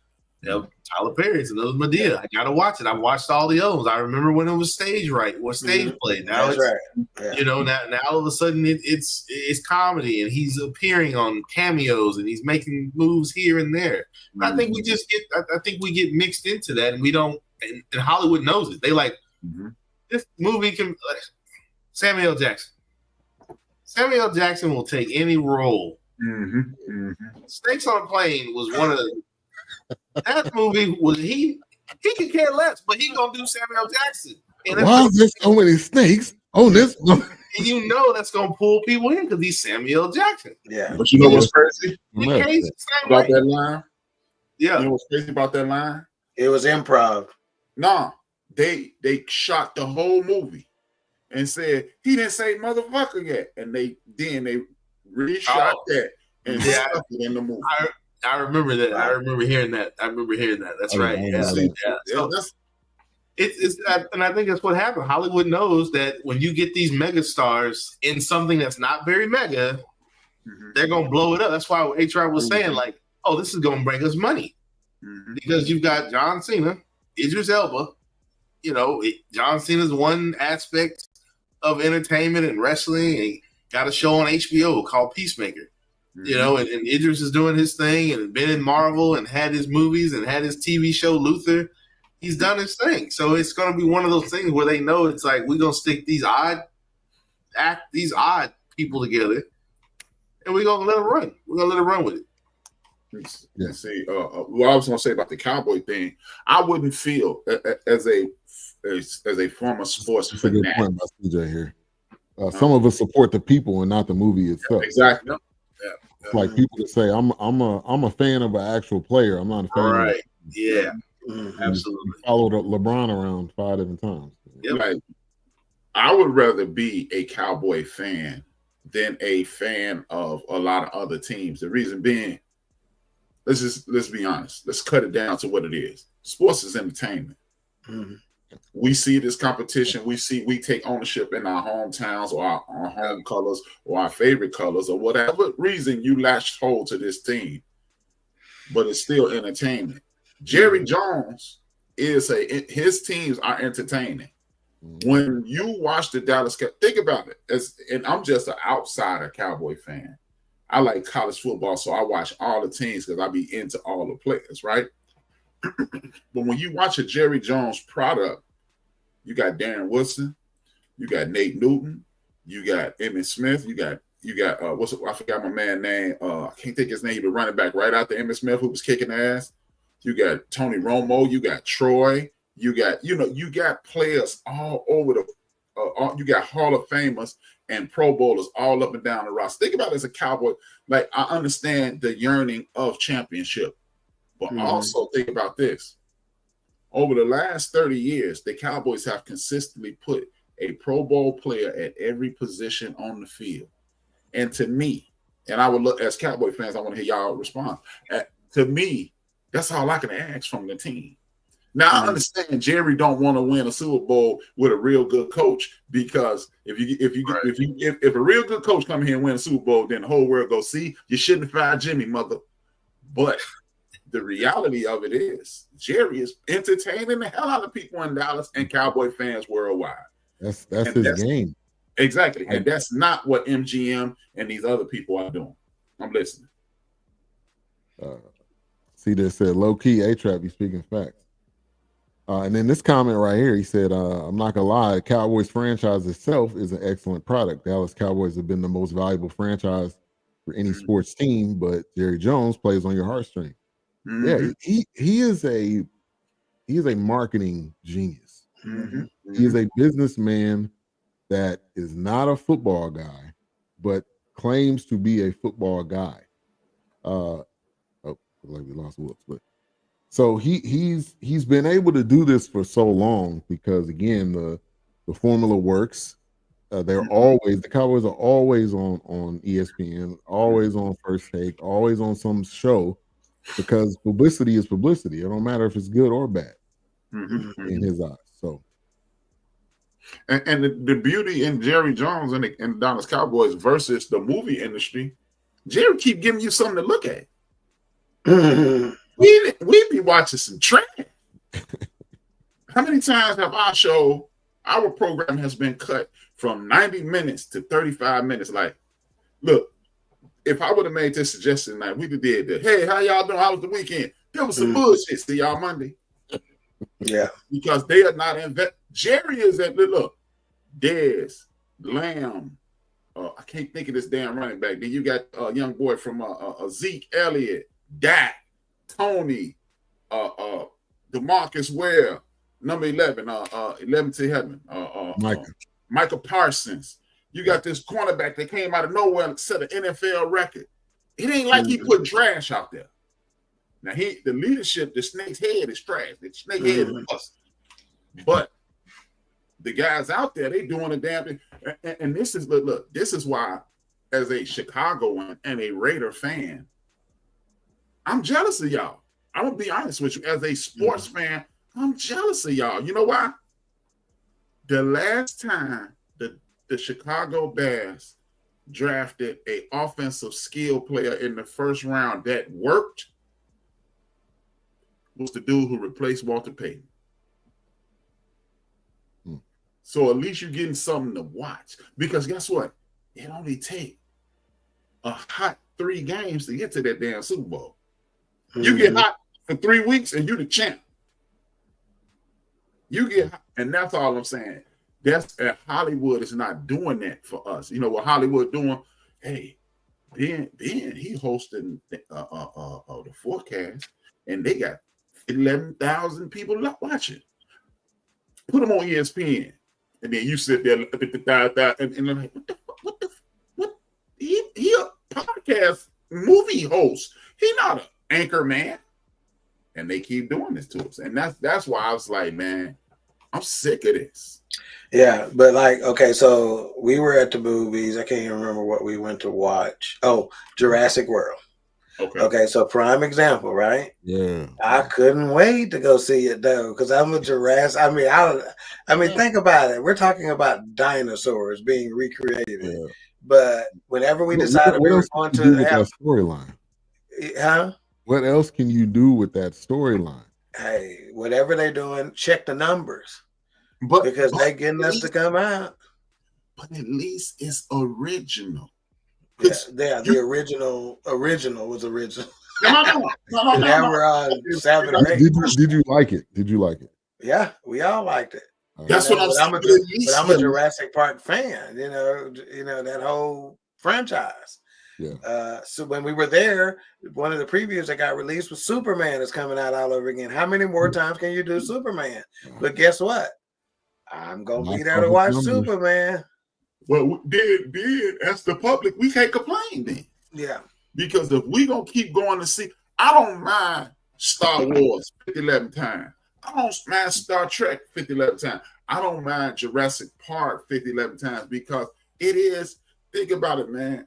Tyler Perry's another Madea. I gotta watch it. I watched all the others. I remember when it was stage play. Now that's it's now all of a sudden it's comedy, and he's appearing on cameos, and he's making moves here and there. I think we just get. I think we get mixed into that, and we don't. And Hollywood knows it. They like this movie can. Samuel Jackson. Samuel Jackson will take any role. Snakes on a Plane was one of the. That movie was he could care less, but he gonna do Samuel Jackson. And why is there so many snakes on this? And that's gonna pull people in because he's Samuel Jackson. Yeah. But you know what's crazy about that line? Yeah. You know what's crazy about that line? It was improv. No, they shot the whole movie and said he didn't say motherfucker yet, and they reshot that and stuck it in the movie. I remember that. I remember hearing that. That's right. So it's and I think that's what happened. Hollywood knows that when you get these mega stars in something that's not very mega, they're gonna blow it up. That's why HR was saying like, "Oh, this is gonna bring us money," because you've got John Cena, Idris Elba. John Cena's one aspect of entertainment and wrestling. And he got a show on HBO called Peacemaker. And Idris is doing his thing and been in Marvel and had his movies and had his TV show Luther. He's done his thing. So it's going to be one of those things where they know it's like we're going to stick these odd people together and we're going to let them run. We're going to let them run with it. Yeah. See, what I was going to say about the Cowboy thing, I wouldn't feel as a former sports fanatic. Good point by CJ here. Some of us support the people and not the movie itself. Exactly. It's like people that say, "I'm a fan of an actual player. I'm not a fan." Right. Yeah. Absolutely. Followed LeBron around 5 different times. Yeah. Like, I would rather be a Cowboy fan than a fan of a lot of other teams. The reason being, let's be honest. Let's cut it down to what it is. Sports is entertainment. We see this competition. We take ownership in our hometowns or our home colors or our favorite colors or whatever reason you latched hold to this team. But it's still entertainment. Jerry Jones his teams are entertaining. When you watch the Dallas Cowboys, think about it. And I'm just an outsider Cowboy fan. I like college football, so I watch all the teams because I be into all the players, right? But when you watch a Jerry Jones product, you got Darren Woodson, you got Nate Newton, you got Emmitt Smith, you got You got I forgot my man name. I can't think his name. He was running back right after Emmitt Smith, who was kicking ass. You got Tony Romo. You got Troy. You got you got players all over the. You got Hall of Famers and Pro Bowlers all up and down the roster. Think about it as a Cowboy. Like, I understand the yearning of championship, but also think about this. Over the last 30 years, the Cowboys have consistently put a Pro Bowl player at every position on the field. And to me, and I would look as Cowboy fans, I want to hear y'all respond. To me, that's all I can ask from the team. Now, I understand Jerry don't want to win a Super Bowl with a real good coach, because if a real good coach come here and win a Super Bowl, then the whole world goes, see, you shouldn't have fired Jimmy, mother. But the reality of it is Jerry is entertaining the hell out of people in Dallas and Cowboy fans worldwide. That's his game. Exactly. And that's not what MGM and these other people are doing. I'm listening. See, they said low-key A-Trap, you speaking facts. And then this comment right here, he said, I'm not going to lie, Cowboys franchise itself is an excellent product. Dallas Cowboys have been the most valuable franchise for any sports team, but Jerry Jones plays on your heartstrings. Yeah, he is a marketing genius. He is a businessman that is not a football guy, but claims to be a football guy. Like we lost Whoops, but so he's been able to do this for so long because, again, the formula works. The Cowboys are always on ESPN, always on First Take, always on some show, because publicity is publicity. It don't matter if it's good or bad in his eyes. So, and the beauty in Jerry Jones and the Dallas Cowboys versus the movie industry, Jerry keep giving you something to look at. We be watching some trash. How many times have our program has been cut from 90 minutes to 35 minutes? Like, look, if I would have made this suggestion, like, we did that. Hey, how y'all doing? How was the weekend? There was some bullshit. See y'all Monday. Yeah. Because they are not Jerry is at, look, Dez, Lamb, I can't think of this damn running back. Then you got a young boy from Zeke Elliott, Dak, Tony, DeMarcus Ware, number 11, 11 to heaven, Michael Parsons. You got this cornerback that came out of nowhere and set an NFL record. It ain't like he put trash out there. Now the leadership, the snake's head is trash. The snake head is busted. But the guys out there, they doing a damn thing. And this is look, this is why, as a Chicagoan and a Raider fan, I'm jealous of y'all. I'm gonna be honest with you. As a sports fan, I'm jealous of y'all. You know why? The last time the Chicago Bears drafted an offensive skill player in the first round that worked was the dude who replaced Walter Payton. So at least you're getting something to watch. Because guess what? It only takes a hot 3 games to get to that damn Super Bowl. You get hot for 3 weeks and you're the champ. You get hot, and that's all I'm saying. Hollywood is not doing that for us. You know what Hollywood doing? Hey, Ben, he hosted the Fourcast, and they got 11,000 people watching. Put them on ESPN, and then you sit there and they're like, what? He a podcast movie host. He not an anchor man. And they keep doing this to us, and that's why I was like, man, I'm sick of this. Yeah, but like, okay, so we were at the movies. I can't even remember what we went to watch. Oh, Jurassic World. Okay, so prime example, right? Yeah. I couldn't wait to go see it though, because I'm a Jurassic. I mean, think about it. We're talking about dinosaurs being recreated, but whenever we decided we were going to have that storyline, huh? What else can you do with that storyline? Hey, whatever they're doing, check the numbers. Because they're getting us to come out. But at least it's original. Yeah, the original was original. No. Now we're on 7 or 8. Did you like it? Did you like it? Yeah, we all liked it. That's what I'm saying. But I'm a Jurassic Park fan. You know that whole franchise. Yeah. So when we were there, one of the previews that got released was Superman is coming out all over again. How many more times can you do Superman? But guess what? I'm gonna be there to watch Superman. Well, did as the public, we can't complain then. Yeah. Because if we gonna keep going to see, I don't mind Star Wars 50-11 times. I don't mind Star Trek 50-11 times. I don't mind Jurassic Park 50-11 times because it is, think about it, man.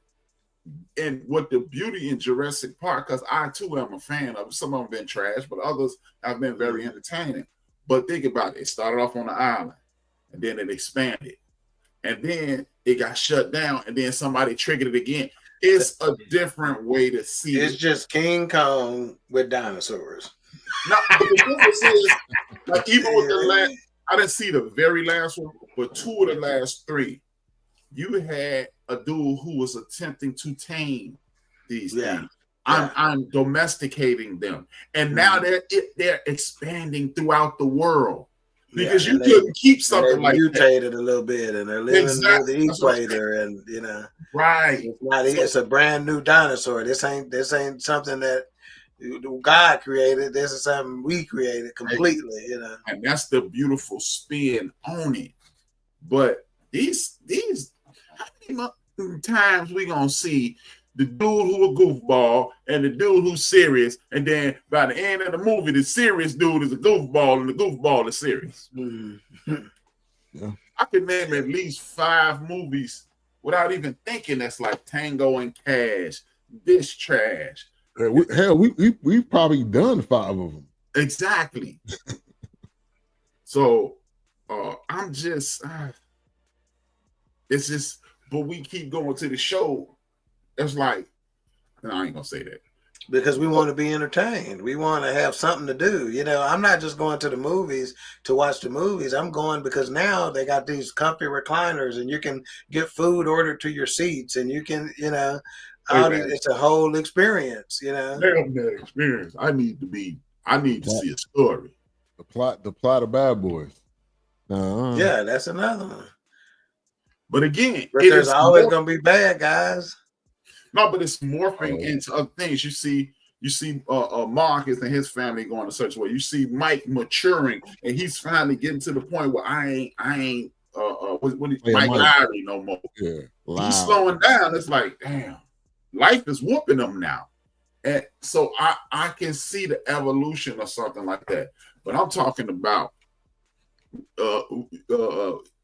And what the beauty in Jurassic Park, because I too am a fan of it. Some of them have been trash, but others have been very entertaining. But think about it. It started off on the island, and then it expanded. And then it got shut down, and then somebody triggered it again. It's a different way to see it. It's just King Kong with dinosaurs. No, but the difference is, like, even with the last, I didn't see the very last one, but 2 of the last 3, you had a dude who was attempting to tame these things. I'm domesticating them, and now they're expanding throughout the world because you couldn't keep something like mutated a little bit, and they're living near the equator, and right. It's a brand new dinosaur. This ain't something that God created. This is something we created completely, And that's the beautiful spin on it. But these how many times we gonna see the dude who a goofball and the dude who's serious, and then by the end of the movie, the serious dude is a goofball and the goofball is serious. Yeah. I could name at least 5 movies without even thinking that's like Tango and Cash, This Trash. We've probably done 5 of them. Exactly. So I'm just it's just, but we keep going to the show. It's like, no, I ain't gonna say that. Because we want to be entertained. We want to have something to do. I'm not just going to the movies to watch the movies. I'm going because now they got these comfy recliners, and you can get food ordered to your seats, and you can, it's a whole experience, Damn that experience. I need to see a story. The plot of Bad Boys. Yeah, that's another one. But again, there's always gonna be bad guys. No, but it's morphing into other things. You see Marcus and his family going a certain way. You see Mike maturing, and he's finally getting to the point where I ain't Mike Lowry no more. Yeah, he's slowing down. It's like, damn, life is whooping him now. And so I can see the evolution of something like that. But I'm talking about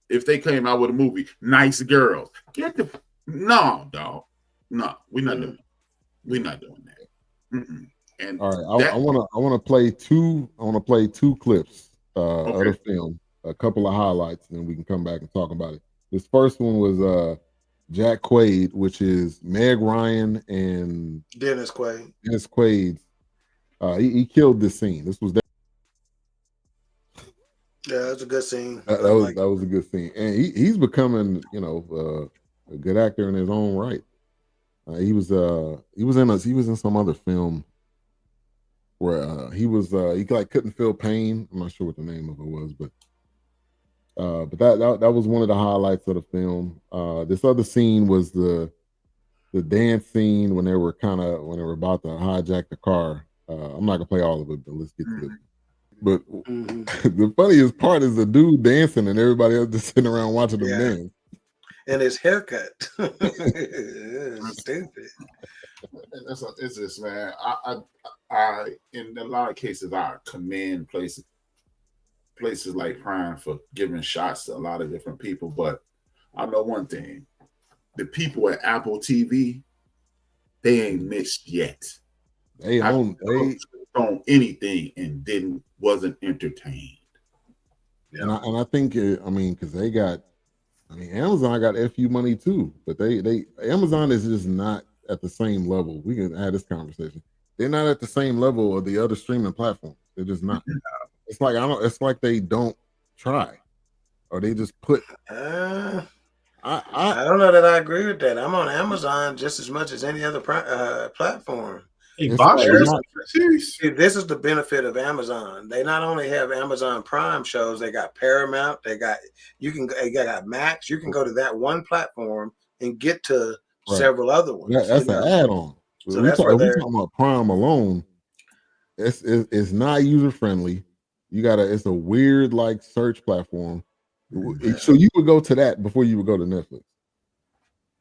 if they came out with a movie, Nice Girls. No, dog. No, we're not doing. We're not doing that. Mm-mm. And all right, I want to play 2. I want to play 2 clips of the film, a couple of highlights, and then we can come back and talk about it. This first one was Jack Quaid, which is Meg Ryan and Dennis Quaid. Dennis Quaid. He killed this scene. This was. Yeah, that's a good scene. That was a good scene, and he's becoming, a good actor in his own right. He was in some other film where he couldn't feel pain. I'm not sure what the name of it was, but that was one of the highlights of the film. This other scene was the dance scene when they were about to hijack the car. I'm not gonna play all of it, but let's get to it. But the funniest part is the dude dancing and everybody else just sitting around watching him dance. And his haircut. Stupid. It's just, man. I in a lot of cases I commend places like Prime for giving shots to a lot of different people. But I know one thing: the people at Apple TV, they ain't missed yet. They own anything and wasn't entertained. Yeah. And I think because they got. Amazon got FU money too, but Amazon is just not at the same level. We can have this conversation. They're not at the same level of the other streaming platforms. They're just not. It's like they don't try, or they just put. I don't know that I agree with that. I'm on Amazon just as much as any other platform. This is the benefit of Amazon. They not only have Amazon Prime shows, they got Paramount, they got Max. You can go to that one platform and get to several other ones. That's an add-on. So that's where we're talking about Prime alone. It's not user friendly. It's a weird like search platform. So you would go to that before you would go to Netflix.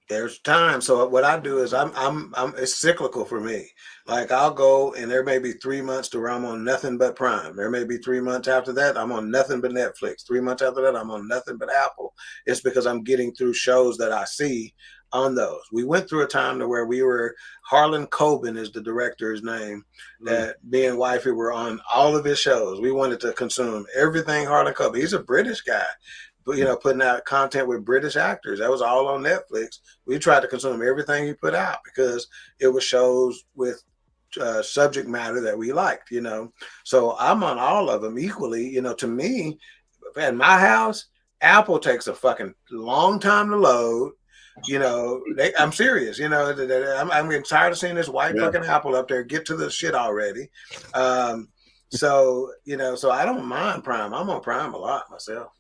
There's time. So what I do is I'm it's cyclical for me. Like I'll go and there may be 3 months to where I'm on nothing but Prime. There may be 3 months after that I'm on nothing but Netflix. 3 months after that I'm on nothing but Apple. It's because I'm getting through shows that I see on those. We went through a time to where we were Harlan Coben is the director's name. That me and wifey were on all of his shows. We wanted to consume everything Harlan Coben. He's a British guy. But putting out content with British actors. That was all on Netflix. We tried to consume everything he put out because it was shows with subject matter that we liked, So I'm on all of them equally. To me, at my house, Apple takes a fucking long time to load. I'm serious. I'm getting tired of seeing this white fucking Apple up there. Get to the shit already. So I don't mind Prime. I'm on Prime a lot myself,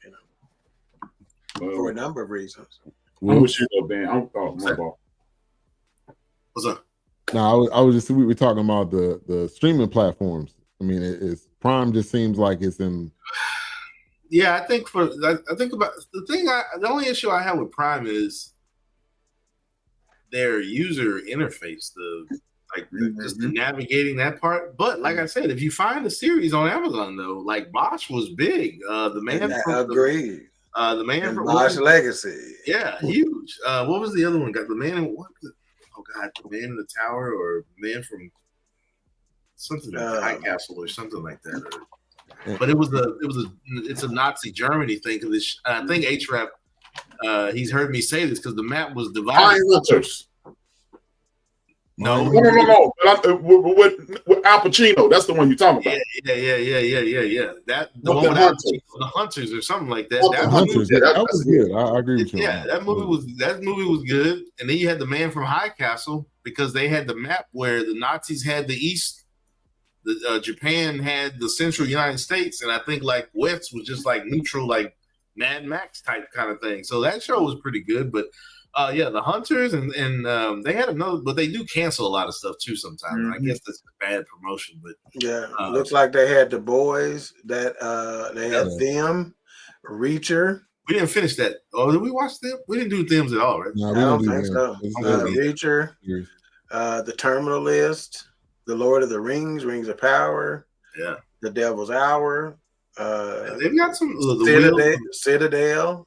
for a number of reasons. I'm with you though, Ben. My ball. What's up? No, I was just we were talking about the streaming platforms. I mean, it's Prime just seems like it's in. Yeah, I think about the only issue I have with Prime is their user interface, just the navigating that part. But like I said, if you find a series on Amazon though, like Bosch was big. The man agreed. The man from Bosch Legacy. Yeah, huge. What was the other one? Got the man in the man in the tower, or man from something High Castle or something like that. But it's a Nazi Germany thing. Because I think H-Rap, he's heard me say this because the map was divided. No. With Al Pacino, that's the one you're talking about. Yeah. That the one with the Hunters or something like that. That was good. I agree with you. Yeah, that movie was good. And then you had the man from High Castle because they had the map where the Nazis had the East, Japan had the Central United States, and I think like West was just like neutral, like Mad Max type kind of thing. So that show was pretty good, but. The Hunters and they had another, but they do cancel a lot of stuff too sometimes. Mm-hmm. I guess that's bad promotion, but looks like they had The Boys, that they had Them, Reacher. We didn't finish that. Oh, did we watch them? We didn't do Thems at all, right? No, I don't think so. Reacher, The Terminal List, The Lord of the Rings, Rings of Power, The Devil's Hour. They've got some Citadel,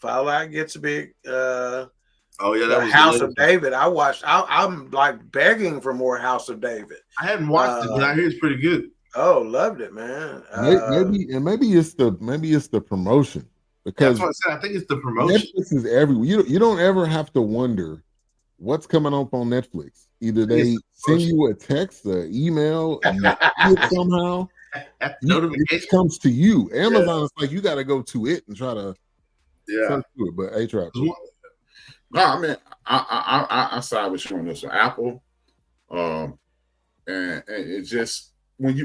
Fallout gets big. That was House of David. I watched. I'm like begging for more House of David. I haven't watched it, but I hear it's pretty good. Oh, loved it, man. Maybe it's the promotion, because that's what I said. I think it's the promotion. Netflix is everywhere. You don't ever have to wonder what's coming up on Netflix. Either they send you a text, an email, somehow. It comes to you. Amazon is like you got to go to it and try to. Yeah, but A-Trap. No, I mean, I side with you on this one. Apple, and it's just when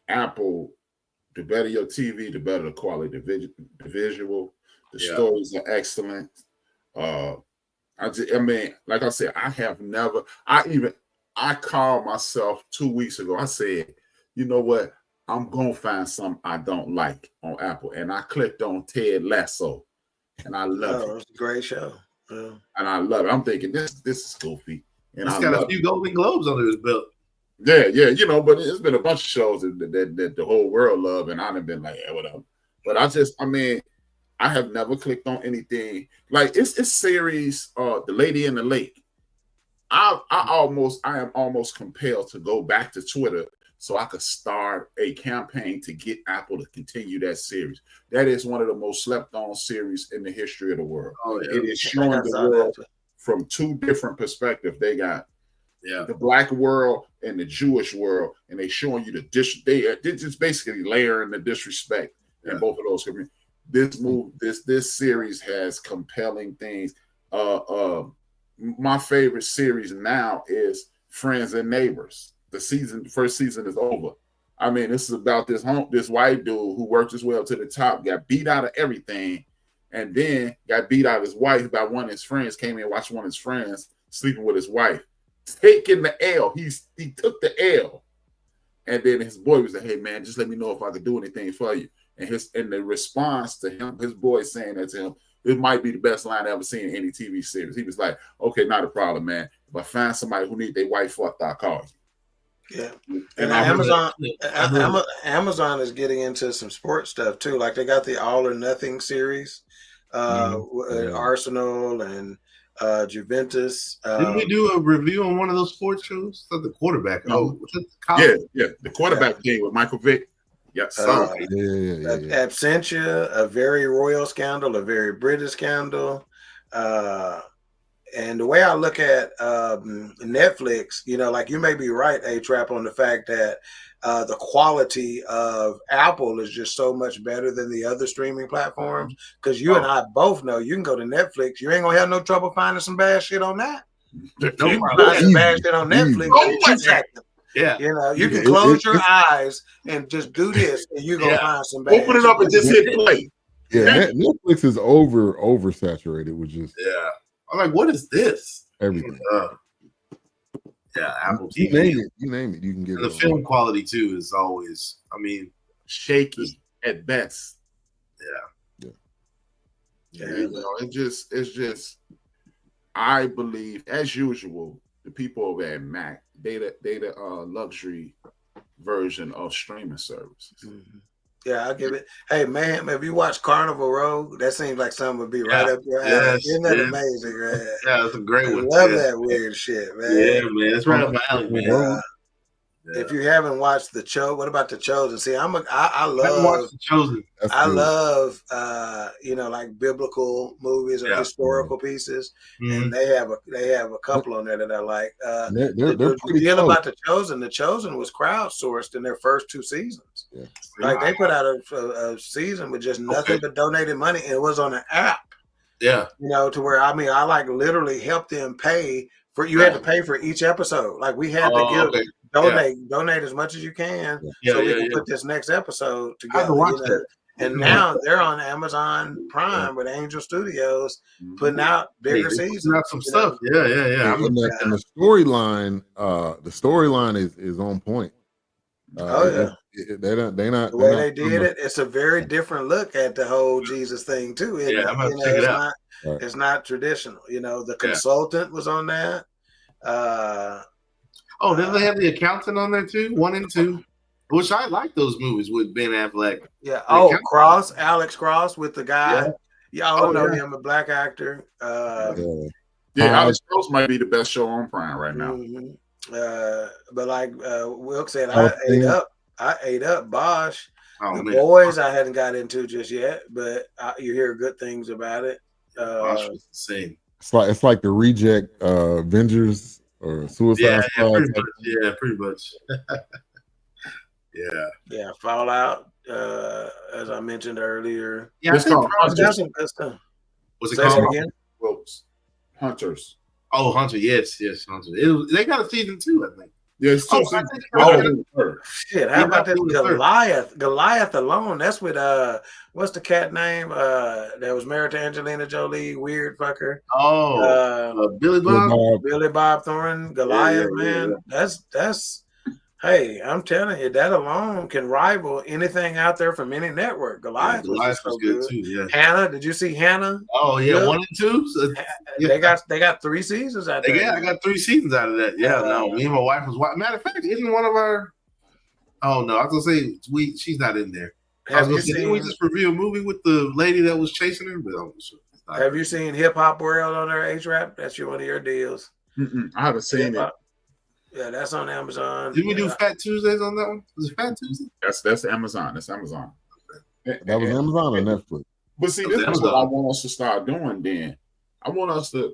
Apple, the better your TV, the better the quality, the visual, the stories are excellent. Like I said, I called myself 2 weeks ago. I said, you know what? I'm going to find something I don't like on Apple. And I clicked on Ted Lasso. And I love it. It's a great show. Yeah. And I love it. I'm thinking, this is goofy. And he's got a few Golden Globes under his belt. Yeah. But it's been a bunch of shows that the whole world love. And I've been like, whatever. But I have never clicked on anything. Like, it's series, The Lady in the Lake. I am almost compelled to go back to Twitter so I could start a campaign to get Apple to continue that series. That is one of the most slept on series in the history of the world. Oh, yeah. It is showing the world from two different perspectives. They got the black world and the Jewish world, and they showing you they're just basically layering the disrespect in both of those communities. This series has compelling things. My favorite series now is Friends and Neighbors. The first season is over. I mean, this is about this white dude who worked his way up to the top, got beat out of everything, and then got beat out of his wife by one of his friends, came in and watched one of his friends sleeping with his wife, taking the L. He took the L. And then his boy was like, hey man, just let me know if I could do anything for you. And the response to him, his boy saying that to him, it might be the best line I've ever seen in any TV series. He was like, okay, not a problem, man. If I find somebody who need their wife fucked, I'll call you. Yeah. And Amazon is getting into some sports stuff too. Like they got the All or Nothing series, Arsenal and Juventus. Didn't we do a review on one of those sports shows? The quarterback. No. The quarterback game with Michael Vick. Yes. Absentia, a very royal scandal, a very British scandal. And the way I look at Netflix, like you may be right, A-Trap, on the fact that the quality of Apple is just so much better than the other streaming platforms. Because you and I both know you can go to Netflix, you ain't gonna have no trouble finding some bad shit on that. You can find some bad shit on Netflix. Yeah, you can close your eyes and just do this, and you're gonna find some bad. Open it up and just hit play. Yeah, Netflix is oversaturated with just. Yeah, I'm like, what is this? Everything. Apple TV. You name it, you can get and it. The film quality too is always, shaky at best. Yeah. It's just. I believe, as usual, the people over at Mac, they the luxury version of streaming services. Mm-hmm. Yeah, I'll give it. Hey man, if you watch Carnival Row, that seems like something would be right up your alley. Isn't that amazing, man? Yeah, that's a great one. I love that weird shit, man. Yeah, man, it's right up my alley, man. If you haven't watched The Chosen, what about The Chosen? See, I love The Chosen. I love like biblical movies or historical pieces, and they have a couple on there that I like. They're the deal about The Chosen. The Chosen was crowdsourced in their first 2 seasons. Yeah. Like they put out a season with just nothing but donated money, and it was on an app. Yeah, to where I like literally helped them pay for. You had to pay for each episode. Like we had to give. Okay. Donate as much as you can so we can put this next episode together. And now they're on Amazon Prime with Angel Studios putting out bigger seasons. Out some stuff. Yeah. And the storyline is on point. They're not the way they did it. It's a very different look at the whole Jesus thing too. I'm gonna check it out. It's not traditional. The consultant was on that. Didn't they have the accountant on there too? 1 and 2, which I like those movies with Ben Affleck. Yeah. Alex Cross with the guy. Yeah, I don't know him, a black actor. Alex Cross might be the best show on Prime right now. But like Wilk said, I ate up Bosch. The Boys I hadn't got into just yet, but you hear good things about it. Bosch was insane. It's like the reject Avengers. Or Suicide Squad. Pretty much. Yeah, Fallout, as I mentioned earlier. Yeah, it's called Hunters. What's it called? Again? Hunters. Oh, Hunter. Yes, Hunter. They got a season 2, I think. Yeah, it's 2 seasons. Shit, how about that Goliath? Goliath alone. That's with what's the cat name? That was married to Angelina Jolie, weird fucker. Billy Bob. Billy Bob Thornton. Goliath, man. That's hey, I'm telling you, that alone can rival anything out there from any network. Goliath was so good too. Yeah. Hannah, did you see Hannah? Oh yeah, 1 and 2. So, They got 3 seasons out there. Yeah, I got 3 seasons out of that. Yeah, no, me and my wife was. Matter of fact, isn't one of our? Oh no, I was gonna say she's not in there. Didn't we just review a movie with the lady that was chasing her? But I'm sure. Have you seen Hip Hop World on there, A-Trap? That's one of your deals. I haven't seen it. Yeah, that's on Amazon. Did we do Fat Tuesdays on that one? Was it Fat Tuesday? That's Amazon. That's Amazon. That was Amazon or Netflix. But see, this is what I want us to start doing. Then I want us to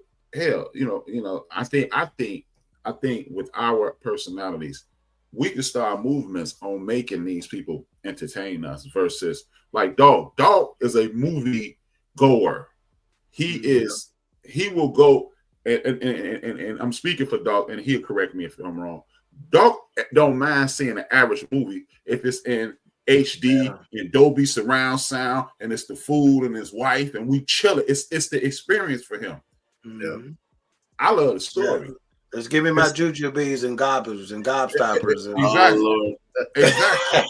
I think with our personalities, we can start movements on making these people entertain us versus like Dog. Dog is a movie goer. He will go. And I'm speaking for Doc, and he'll correct me if I'm wrong. Doc don't mind seeing an average movie if it's in HD and Dolby surround sound, and it's the food and his wife, and we chill it. It's the experience for him. Mm-hmm. I love the story. Yeah. Just give me my jujubes and gobblers and gobstoppers. Exactly. Oh, Lord. Exactly.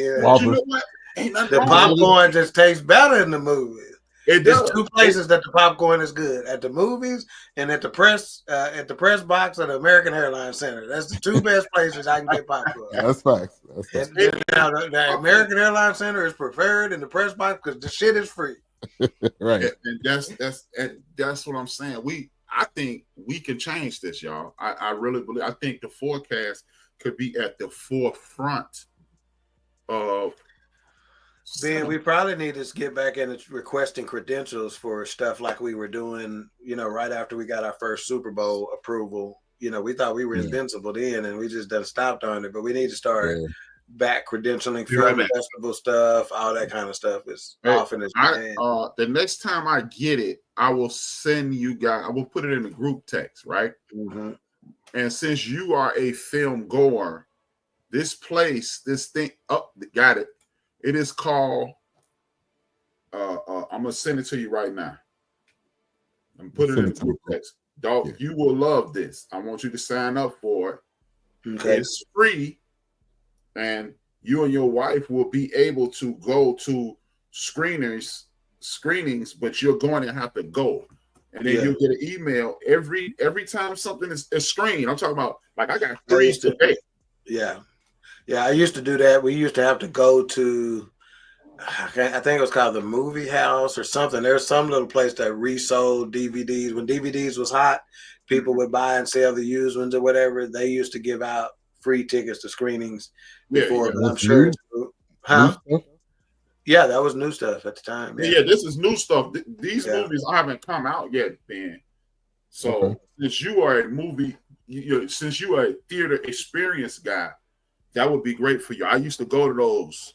Yeah. But you know what? Ain't nothing The wrong popcorn just tastes better in the movie. There's does. 2 places that the popcorn is good: at the movies and at the press box at the American Airlines Center. That's the 2 best places I can get popcorn. That's facts. That's facts. Now, the American Airlines Center is preferred in the press box because the shit is free. Right. And that's what I'm saying. I think we can change this, y'all. I really believe. I think the Fourcast could be at the forefront of. Ben, we probably need to get back into requesting credentials for stuff like we were doing, right after we got our first Super Bowl approval. We thought we were invincible then, and we just done stopped on it. But we need to start back credentialing film festival stuff, all that kind of stuff is often as the next time I get it, I will send you guys. I will put it in the group text, right? Mm-hmm. And since you are a film goer, this thing, got it. It is called. I'm gonna send it to you right now. I'm putting it in the group text. Dog, you will love this. I want you to sign up for it. Okay. It's free, and you and your wife will be able to go to screenings, but you're going to have to go. And then you'll get an email every time something is screened. I'm talking about, like, I got 3 today. Yeah. Yeah, I used to do that. We used to have to go to, I think it was called the Movie House or something. There's some little place that resold DVDs. When DVDs was hot, people would buy and sell the used ones or whatever. They used to give out free tickets to screenings before, but I'm sure. Yeah, that was new stuff at the time. Yeah, this is new stuff. These movies haven't come out yet, Ben. So since you are a movie, since you are a theater experience guy, that would be great for you. I used to go to those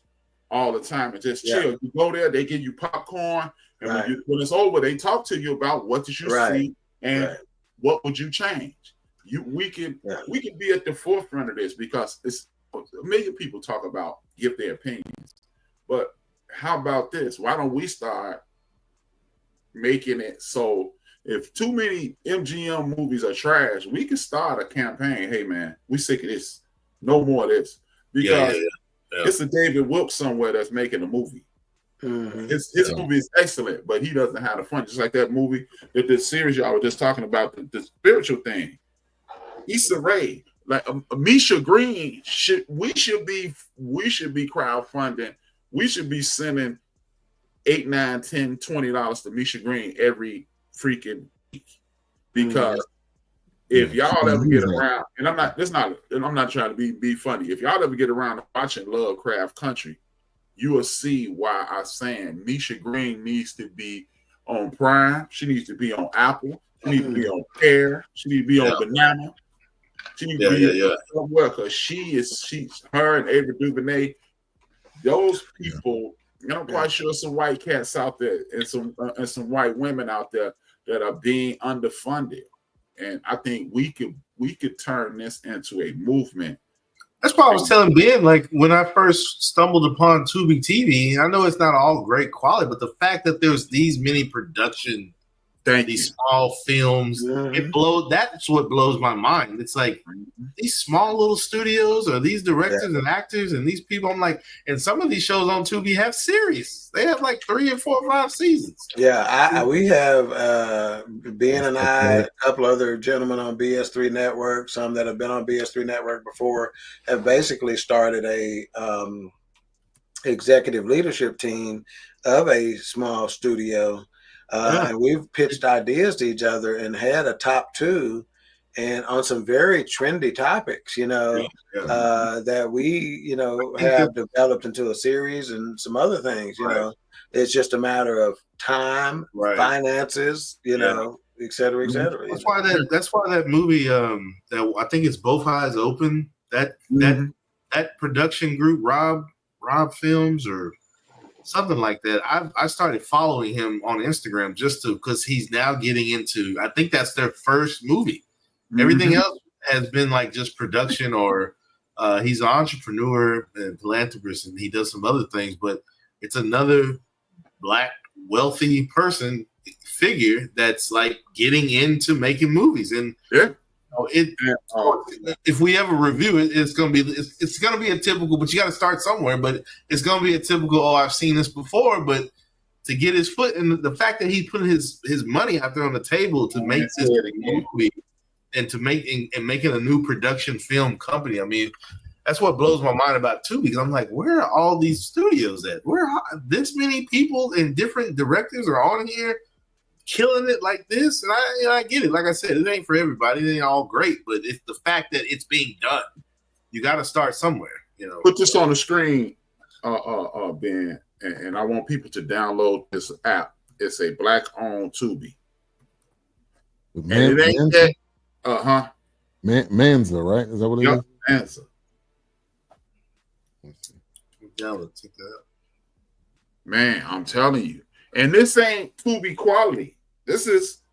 all the time and just chill. You go there, they give you popcorn, and when it's over, they talk to you about what did you see and what would you change. We can be at the forefront of this because it's a million people talk about give their opinions, but how about this? Why don't we start making it so if too many MGM movies are trash, we can start a campaign. Hey man, we sick of this. No more of this. Because it's a David Wilkes somewhere that's making a movie. Mm-hmm. His movie is excellent, but he doesn't have the fun. Just like that movie, the series y'all were just talking about, the spiritual thing. Issa Rae, like Misha Green, we should be crowdfunding. We should be sending $8, $9, $10, $20 to Misha Green every freaking week. Because if y'all ever get around, and I'm not trying to be funny. If y'all ever get around to watching Lovecraft Country, you will see why I'm saying Misha Green needs to be on Prime. She needs to be on Apple. She needs to be on Pear. She needs to be on Banana. She needs to be somewhere because she's her and Ava DuVernay. Those people, and I'm quite sure some white cats out there and some white women out there that are being underfunded. And I think we could turn this into a movement. That's why I was telling Ben, like when I first stumbled upon Tubi TV, I know it's not all great quality, but the fact that there's these many production, these small films, that's what blows my mind. It's like these small little studios or these directors and actors and these people, I'm like, and some of these shows on Tubi have series. They have like 3 and 4 or 5 seasons. Yeah, we have Ben and I, a couple other gentlemen on BS3 Network, some that have been on BS3 Network before, have basically started a executive leadership team of a small studio. And we've pitched ideas to each other and had a top 2 and on some very trendy topics, that we, have developed into a series and some other things, it's just a matter of time, finances, et cetera, et cetera. That's why that movie, that I think it's Both Eyes Open, that production group, Rob Films or something like that. I started following him on Instagram just because he's now getting into, I think that's their first movie. Everything else has been like just production or He's an entrepreneur and philanthropist, and he does some other things. But it's another Black wealthy person figure that's like getting into making movies, and if we ever review it, it's gonna be a typical. But you got to start somewhere. But it's gonna be a typical. Oh, I've seen this before, but to get his foot, and the fact that he put his money out there on the table to make this movie and to making a new production film company. I mean, that's what blows my mind about too, because I'm like, where are all these studios at? Where are this many people and different directors are on here killing it like this? And I get it. Like I said, it ain't for everybody. It ain't all great, but it's the fact that it's being done. You got to start somewhere. Put this on the screen, Ben, and I want people to download this app. It's a Black-owned Tubi. And it ain't that. Manza, right? Is that what it is? Manza. Man, I'm telling you. And this ain't Tubi quality. This is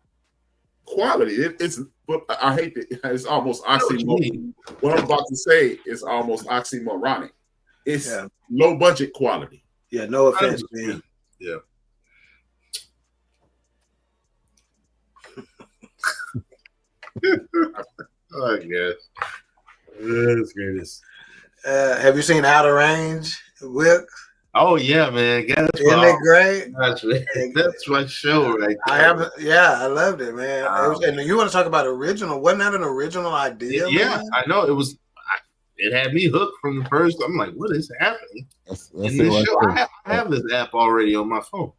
quality. It's but I hate it. It's almost oxymoron. What I'm about to say is almost oxymoronic. It's low budget quality. Yeah, no offense, man. Yeah. I guess. That's greatest. Have you seen Outer Range, Wick? Oh yeah, man. Isn't it great? That's my show right there. I haven't. Yeah, I loved it, man. And you want to talk about original? Wasn't that an original idea? Yeah, man? I know it was. It had me hooked from the first. I'm like, what is happening in this show? I have this app already on my phone.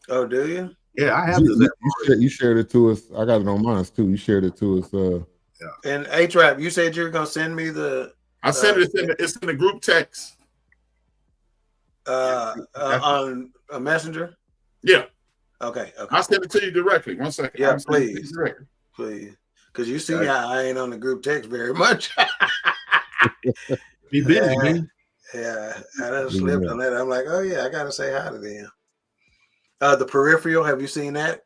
Oh, do you? Yeah, I have this app. You shared it to us. I got it on mine too. You shared it to us. Yeah. And A-Trap, you said you were gonna send me the. I sent it. It's in the group text. On a messenger. Yeah. Okay. I'll send it to you directly. 1 second. Yeah, please. Because you see how I ain't on the group text very much. Be busy, man. Yeah, I done slipped on that. I'm like, oh yeah, I gotta say hi to them. The Peripheral, have you seen that?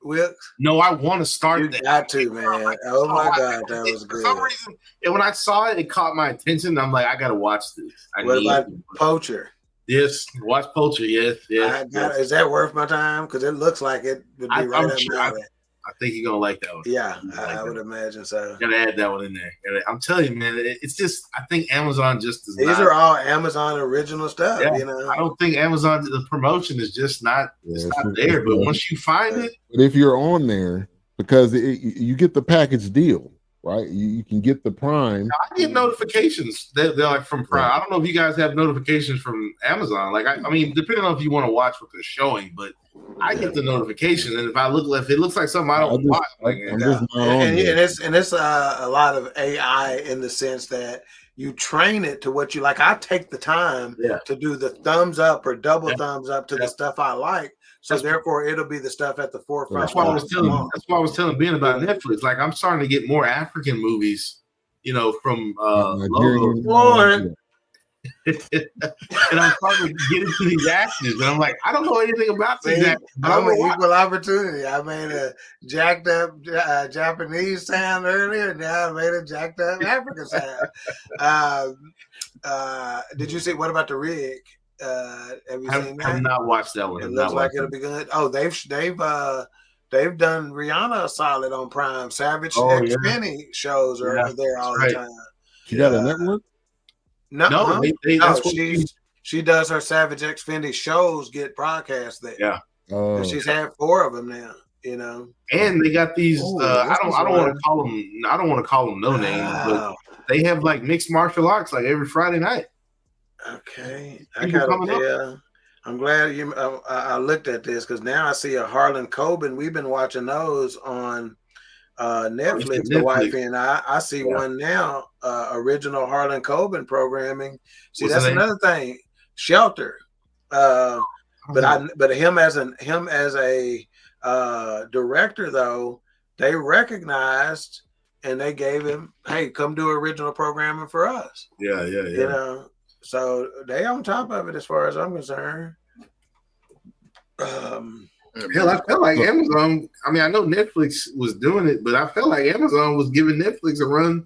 Wilkes? No, I want to start. You got to, man. Oh my God, that was good. For some reason, and when I saw it, it caught my attention. I'm like, I gotta watch this. What about Poacher? Yes, watch Poacher. Yes. Is that worth my time? Because it looks like it would be right up my alley. I think you're gonna like that one. Yeah, I would imagine so. Gotta add that one in there. I'm telling you, man, it's just I think Amazon just is. These are all Amazon original stuff. Yeah, you know, I don't think Amazon the promotion is just not. It's not there. But once you find it, but if you're on there, because you get the package deal, right? You can get the Prime. I get notifications. They're like from Prime. I don't know if you guys have notifications from Amazon. Like I mean, depending on if you want to watch what they're showing, but I get the notification, and if it looks like something I don't watch, and it's a lot of AI in the sense that you train it to what you like. I take the time to do the thumbs up or double thumbs up to the stuff I like. So therefore, it'll be the stuff at the forefront. That's why I was telling Ben about Netflix. Like I'm starting to get more African movies, from Logo. And I'm starting to get into these actors, and I'm like, I don't know anything about these actors. I'm an equal opportunity. I made a jacked up Japanese sound earlier, and now I made a jacked up African sound. Did you see? What about The Rig? Have you seen that? I've not watched that one. It looks like it'll be good. Oh, they've done Rihanna solid on Prime. Savage X Fenty shows are there all the time. She got a network. No, she does her Savage X Fenty shows get broadcast there. Yeah, and she's had 4 of them now. And they got these. I don't want to call them no names, but they have like mixed martial arts like every Friday night. Okay, I'm glad you. I looked at this because now I see a Harlan Coben. We've been watching those on Netflix, the wifey and I see one now, original Harlan Coben programming. See, that's another thing. Shelter. But him as a director though, they recognized and they gave him, hey, come do original programming for us. Yeah. So they on top of it as far as I'm concerned. Hell, I felt like Amazon. I mean, I know Netflix was doing it, but I felt like Amazon was giving Netflix a run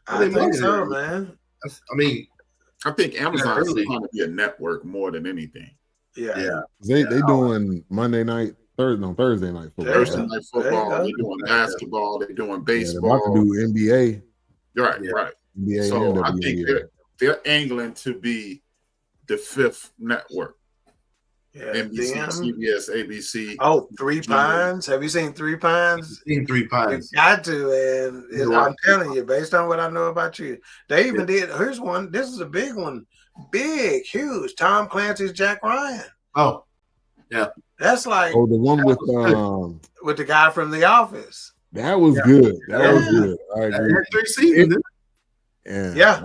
I think so, man. I mean, I think Amazon is trying to be a network more than anything. Yeah. They doing Thursday night football. Thursday night football. They're doing basketball. They're doing baseball. They're about to do NBA. Right. NBA so and I WNBA. think they're angling to be the fifth network. Yeah, NBC, CBS, ABC. Oh, Three Pines. Have you seen Three Pines? Seen Three Pines. You got to, and I'm telling you, based on what I know about you, they even did. Here's one. This is a big one. Big, huge. Tom Clancy's Jack Ryan. Oh, yeah. That's like the one with the guy from The Office. That was good. That was good. I agree. Had 3 seasons.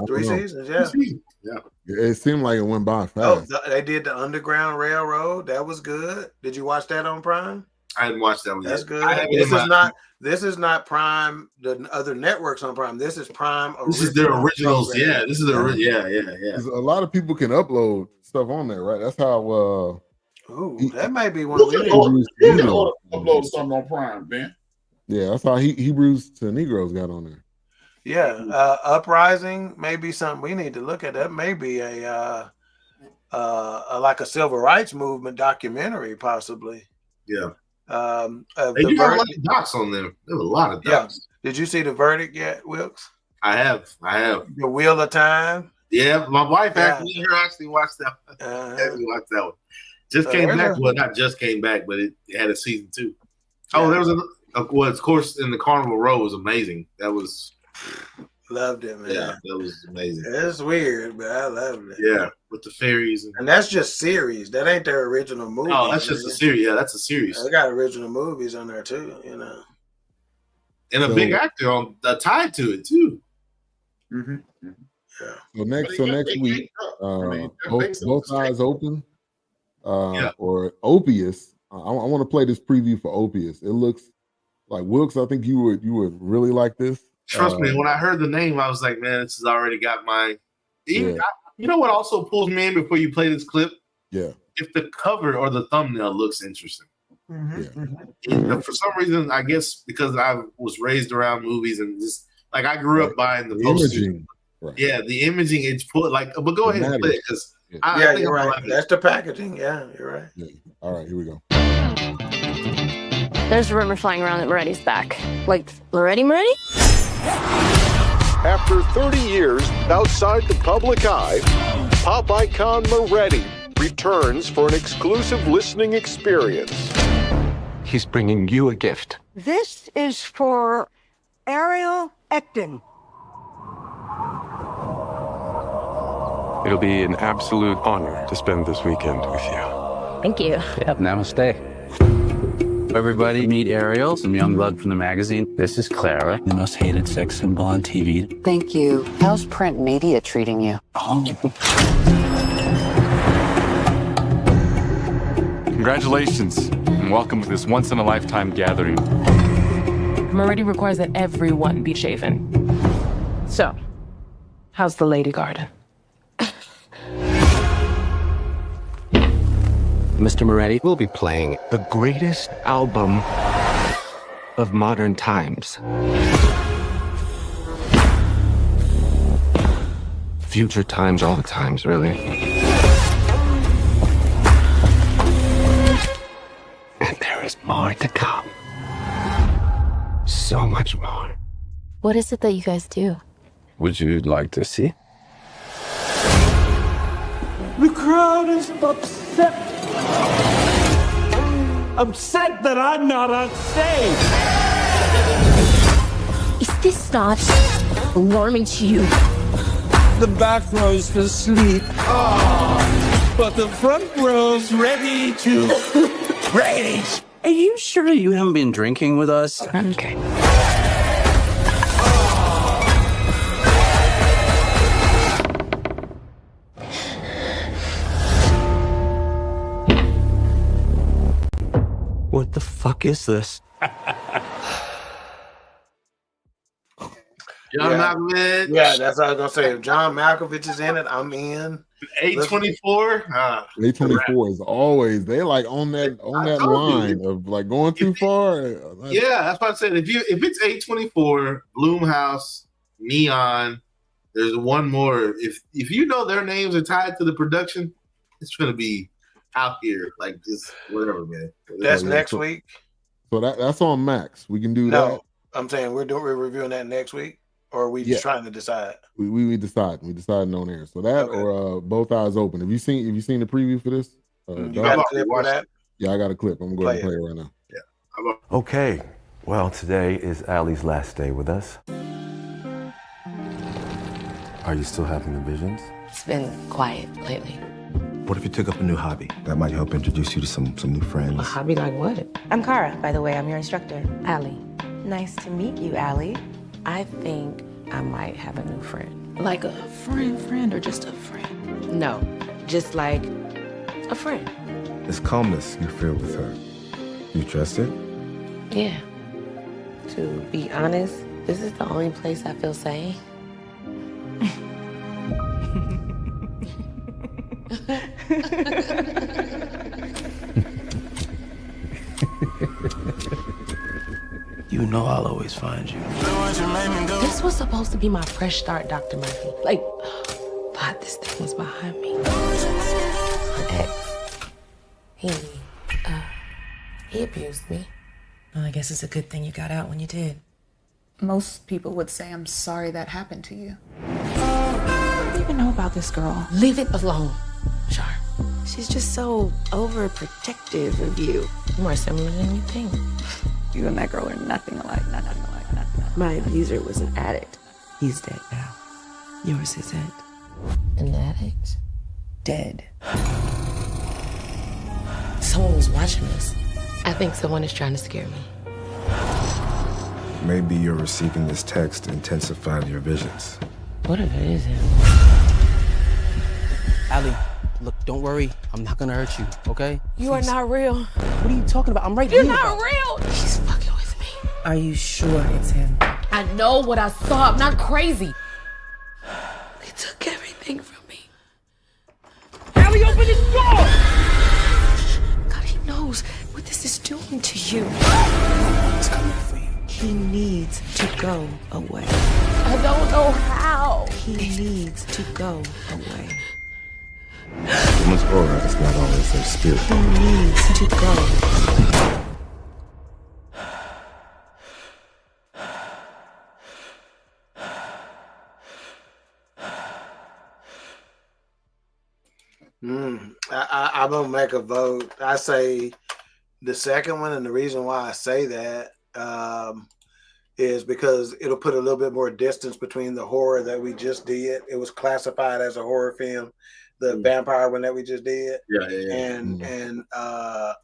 3 seasons. Yeah. It seemed like it went by fast. Oh, they did the Underground Railroad. That was good. Did you watch that on Prime? I hadn't watched that one. That's yet. good. This is not Prime. The other networks on Prime. This is Prime. This is their originals. Program. Yeah. This is the yeah. A lot of people can upload stuff on there, right? That's how. That might be one. You can upload something on Prime, Ben. Yeah, that's how Hebrews to Negroes got on there. Yeah, Uprising may be something we need to look at. That may be a like a civil rights movement documentary, possibly. Yeah. They do have a lot of docs on there. There's a lot of docs. Yeah. Did you see The Verdict yet, Wilkes? I have. The Wheel of Time. Yeah, my wife actually watched that one. Just came back. Well, not just came back, but it had a season 2. Oh, there was of course, in the Carnival Row was amazing. That was. Loved it, man. Yeah, that was amazing. It's weird, but I loved it. Yeah, with the fairies. And that's just series. That ain't their original movie. Oh, that's just a series. Yeah, that's a series. They got original movies on there too, And a big actor tied to it too. Mm-hmm. Yeah. So next week, both eyes open, or Opius. I want to play this preview for Opius. It looks like Wilkes. I think you would really like this. Trust me, when I heard the name, I was like, man, this has already got my. You know what also pulls me in before you play this clip? Yeah. If the cover or the thumbnail looks interesting. Mm-hmm. For some reason, I guess because I was raised around movies and just like I grew up buying the imaging. Right. Yeah, the imaging, it's put like, but go ahead and play it because I think you're right. That's the packaging. Yeah, you're right. Yeah. All right, here we go. There's a rumor flying around that Moretti's back. Like, Moretti? After 30 years outside the public eye, pop icon Moretti returns for an exclusive listening experience. He's bringing you a gift. This is for Ariel Ecton. It'll be an absolute honor to spend this weekend with you. Thank you. Yep, namaste. Everybody meet Ariel, some young blood from the magazine. This is Clara, the most hated sex symbol on TV. Thank you. How's print media treating you? Oh. Congratulations, and welcome to this once-in-a-lifetime gathering. Moretti requires that everyone be shaven. So, how's the lady garden? Mr. Moretti will be playing the greatest album of modern times. Future times, all the times, really. And there is more to come. So much more. What is it that you guys do? Would you like to see? The crowd is upset. Upset that I'm not on stage. Is this not alarming to you? The back row's asleep. But the front row's ready to rage. Are you sure you haven't been drinking with us? Okay. What the fuck is this? John Malkovich. Yeah, that's what I was gonna say. If John Malkovich is in it, I'm in. A24. A24 is always like on that line of like going too far. Yeah, that's what I said. If it's A24, Blumhouse, Neon. There's one more. If you know their names are tied to the production, it's gonna be out here like this, whatever, man. That's next week. So that's on Max. We can do that. I'm saying we're reviewing that next week, or are we just trying to decide? We decide. We decided on air. So that or Both Eyes Open. Have you seen the preview for this? You got a clip for that? Yeah, I got a clip. I'm going to play it right now. Yeah. Okay. Well, today is Allie's last day with us. Are you still having the visions? It's been quiet lately. What if you took up a new hobby? That might help introduce you to some new friends. A hobby like what? I'm Kara, by the way. I'm your instructor. Allie. Nice to meet you, Allie. I think I might have a new friend. Like a friend, or just a friend? No, just like a friend. This calmness you feel with her, you trust it? Yeah. To be honest, this is the only place I feel safe. You know I'll always find you. This was supposed to be my fresh start, Dr. Murphy. Like, thought this thing was behind me. My ex, he abused me. Well, I guess it's a good thing you got out when you did. Most people would say, I'm sorry that happened to you. What do you even know about this girl? Leave it alone, Char. She's just so overprotective of you. More similar than you think. You and that girl are nothing alike, nothing alike, nothing alike. My abuser was an addict. He's dead now. Yours isn't. An addict? Dead. Someone was watching us. I think someone is trying to scare me. Maybe you're receiving this text to intensify your visions. What if it isn't? Allie, look, don't worry. I'm not gonna hurt you, okay? You are not real. What are you talking about? I'm right here. You're not real. He's fucking with me. Are you sure it's him? I know what I saw. I'm not crazy. They took everything from me. Allie, open this door! God, he knows what this is doing to you. It's coming for you. He needs to go away. I don't know how. He needs to go away. Woman's aura is not always their spirit. He needs to go. I'm gonna make a vote. I say the second one, and the reason why I say that is because it'll put a little bit more distance between the horror that we just did. It was classified as a horror film, the vampire one that we just did, and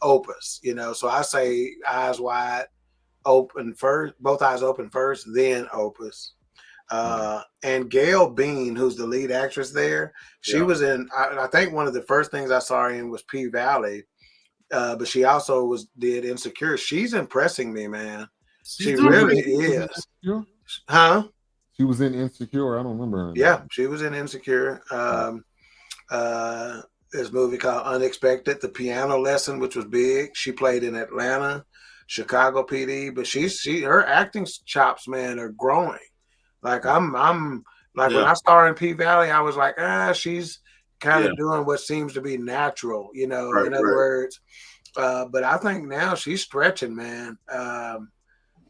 Opus. You know, so I say Eyes Wide Open first, Both Eyes Open first, then Opus. And Gail Bean, who's the lead actress there, she was in, I think one of the first things I saw her in was P Valley, but she also did Insecure. She's impressing me, man. She really is. Huh? She was in Insecure. I don't remember her. Yeah, she was in Insecure. This movie called Unexpected, The Piano Lesson, which was big. She played in Atlanta, Chicago PD, but her acting chops, man, are growing. Like I'm like when I saw her in P Valley, I was like, she's kind of doing what seems to be natural, you know, in other words. But I think now she's stretching, man.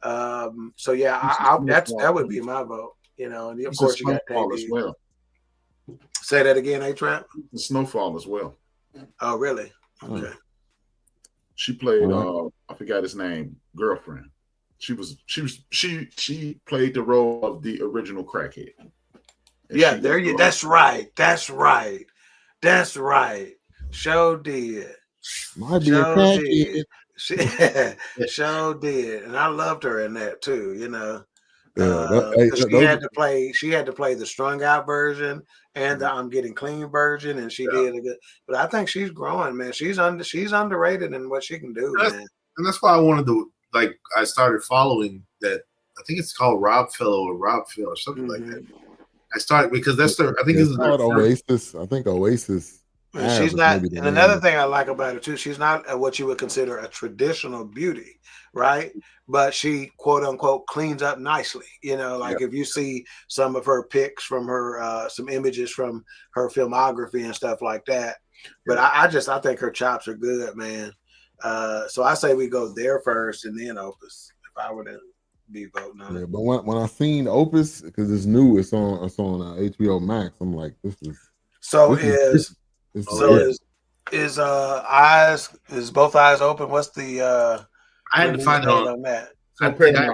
So yeah, that would be my vote, you know. And of course you got Snowfall as well. Say that again, A-Trap? The Snowfall as well. Oh, really? Okay. She played I forgot his name, girlfriend. She played the role of the original crackhead. And that's right. Show did. Might be a crackhead. Show did. And I loved her in that too, you know. She had to play the strung out version and the I'm getting clean version, and she did a good. But I think she's growing, man. She's underrated in what she can do, man. And that's why I wanted to I started following that. I think it's called Rob Fellow or Rob Phil or something like that. I started because that's I think this is called Oasis. I think Oasis. She's not, and another thing I like about her too, she's not what you would consider a traditional beauty, right? But she quote unquote cleans up nicely. You know, like if you see some of her pics from her, some images from her filmography and stuff like that. But I think her chops are good, man. So I say we go there first and then Opus. If I were to be voting on it. But when I seen Opus, because it's new, it's on HBO Max. I'm like, this is is both eyes open? What's the I had to find it on that. I think I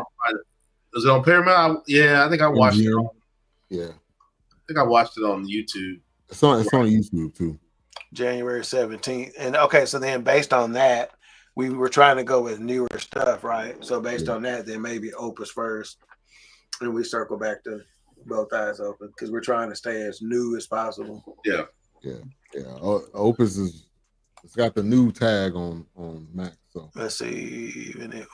was it on Paramount? I think I watched it on, I think I watched it on YouTube. It's on YouTube too. January 17th. And okay, so then based on that, we were trying to go with newer stuff, right? So based on that, then maybe Opus first. And we circle back to both eyes open because we're trying to stay as new as possible. Yeah. Opus it's got the new tag on Max. So let's see, even it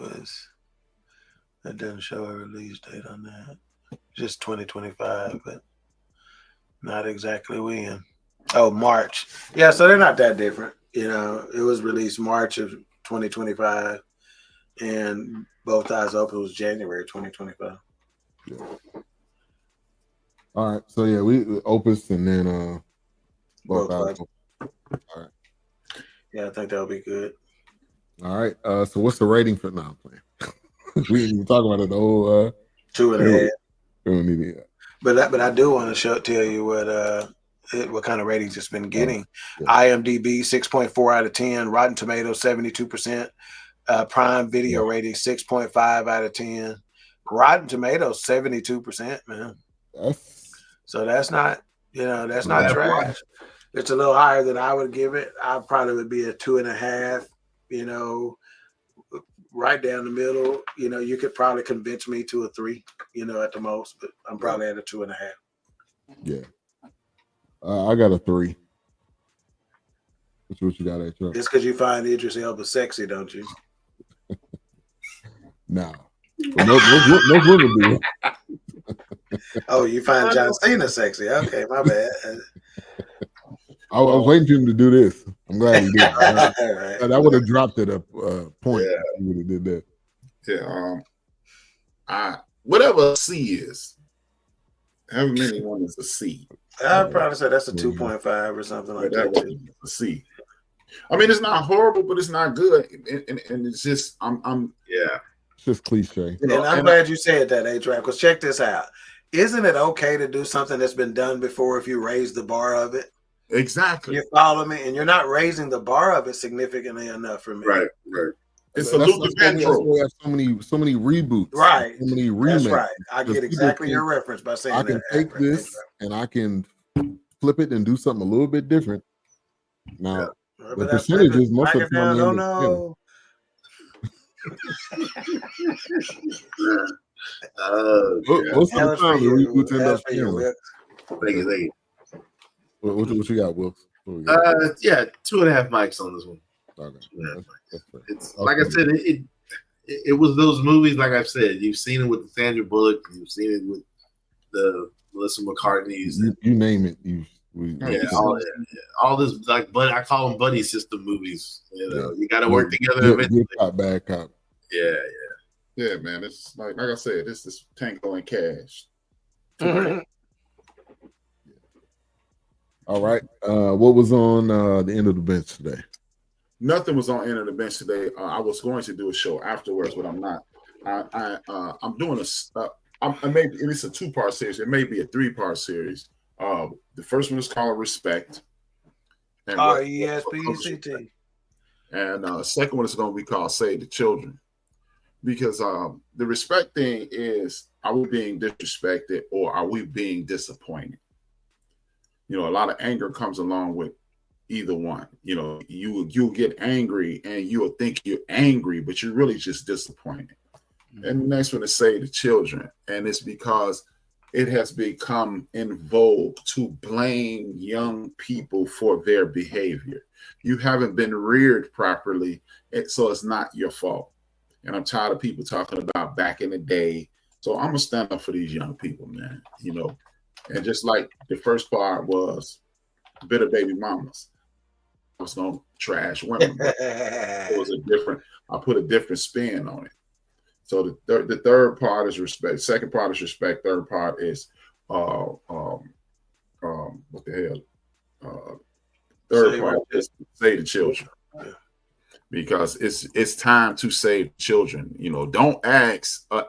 doesn't show a release date on that. Just 2025, but not exactly when. Oh, March. Yeah, so they're not that different. You know, it was released March of 2025, and Both Eyes Open was January 2025. Yeah. All right, so we Opus and then Both Eyes Open. All right. Yeah, I think that'll be good. All right. So what's the rating for now? We didn't even talk about it. The whole 2.5. We don't need it. But I do want to tell you what kind of ratings it's been getting. IMDb 6.4 out of 10. Rotten Tomatoes 72%. Prime Video rating 6.5 out of 10. Rotten Tomatoes 72%, man. So that's not not trash. It's a little higher than I would give it. I probably would be a 2.5. You know, right down the middle. You know, you could probably convince me to a 3. You know, at the most, but I'm probably at a 2.5. Yeah. I got a 3. What you got at? It's because you find Idris Elba sexy, don't you? No. Most women do. Oh, you find John Cena sexy? Okay, my bad. I was waiting for him to do this. I'm glad he did. I would have dropped it a point. If he would have did that. Yeah. Whatever C is, however many one is a C. I'd probably say that's a 2.5 or something like that. A C. I mean, it's not horrible, but it's not good, and it's just it's just cliche. And I'm glad you said that, A-Trap, because check this out. Isn't it okay to do something that's been done before if you raise the bar of it? Exactly. You follow me, and you're not raising the bar of it significantly enough for me. Right. It's a Luther Vandross. We have so many reboots, right? So many remakes. That's right. I get exactly your reference by saying I can take this and I can flip it and do something a little bit different. Now, the percentages, most of the time, no. Most of the time, the reboots end up failing. Thank you. What you got, Wilkes? 2.5 mics on this one. Okay. It's like I said, it was those movies. Like I've said, you've seen it with Sandra Bullock, you've seen it with the Melissa McCartney's. You name it. All this I call them buddy system movies. You know, you got to work together. Good cop, bad cop. Yeah, man. It's like I said, this is Tango and Cash. All right. What was on the end of the bench today? Nothing was on end of the bench today. I was going to do a show afterwards, but I'm not. I'm doing it's a 2-part series. It may be a 3-part series. The first one is called Respect. RESPECT. And the second one is going to be called Save the Children. Because the respect thing is, are we being disrespected or are we being disappointed? You know, a lot of anger comes along with either one. You know, you'll get angry and you'll think you're angry, but you're really just disappointed. Mm-hmm. And the next one is Save the Children. And it's because it has become in vogue to blame young people for their behavior. You haven't been reared properly, so it's not your fault. And I'm tired of people talking about back in the day. So I'm gonna stand up for these young people, man. You know, and just like the first part was bitter baby mamas, was gonna trash women. But it was a different. I put a different spin on it. So the third part is respect. Second part is respect. Third part is what the hell? Third part is save the children. Because it's time to save children. You know, don't ask a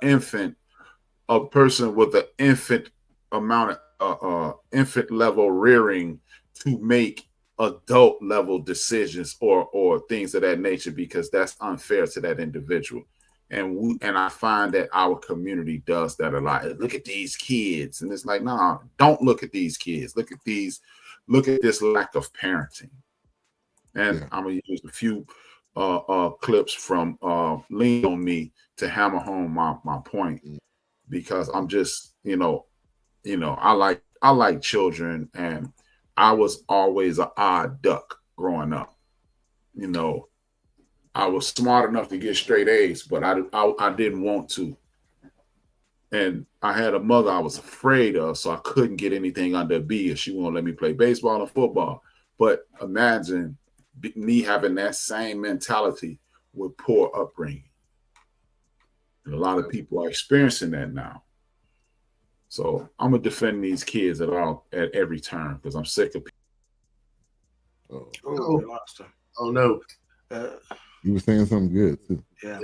person with an infant amount of infant level rearing to make adult level decisions or things of that nature, because that's unfair to that individual. And I find that our community does that a lot. Look at these kids, and it's like, nah, don't look at these kids. Look at this lack of parenting. And I'm gonna use a few clips from Lean on Me to hammer home my point, because I'm just, I like children, and I was always an odd duck growing up. You know, I was smart enough to get straight A's, but I didn't want to. And I had a mother I was afraid of, so I couldn't get anything under a B, if she won't let me play baseball and football. But imagine me having that same mentality with poor upbringing. And a lot of people are experiencing that now. So I'm gonna defend these kids at every turn, because I'm sick of people. Oh no. You were saying something good too. Yeah.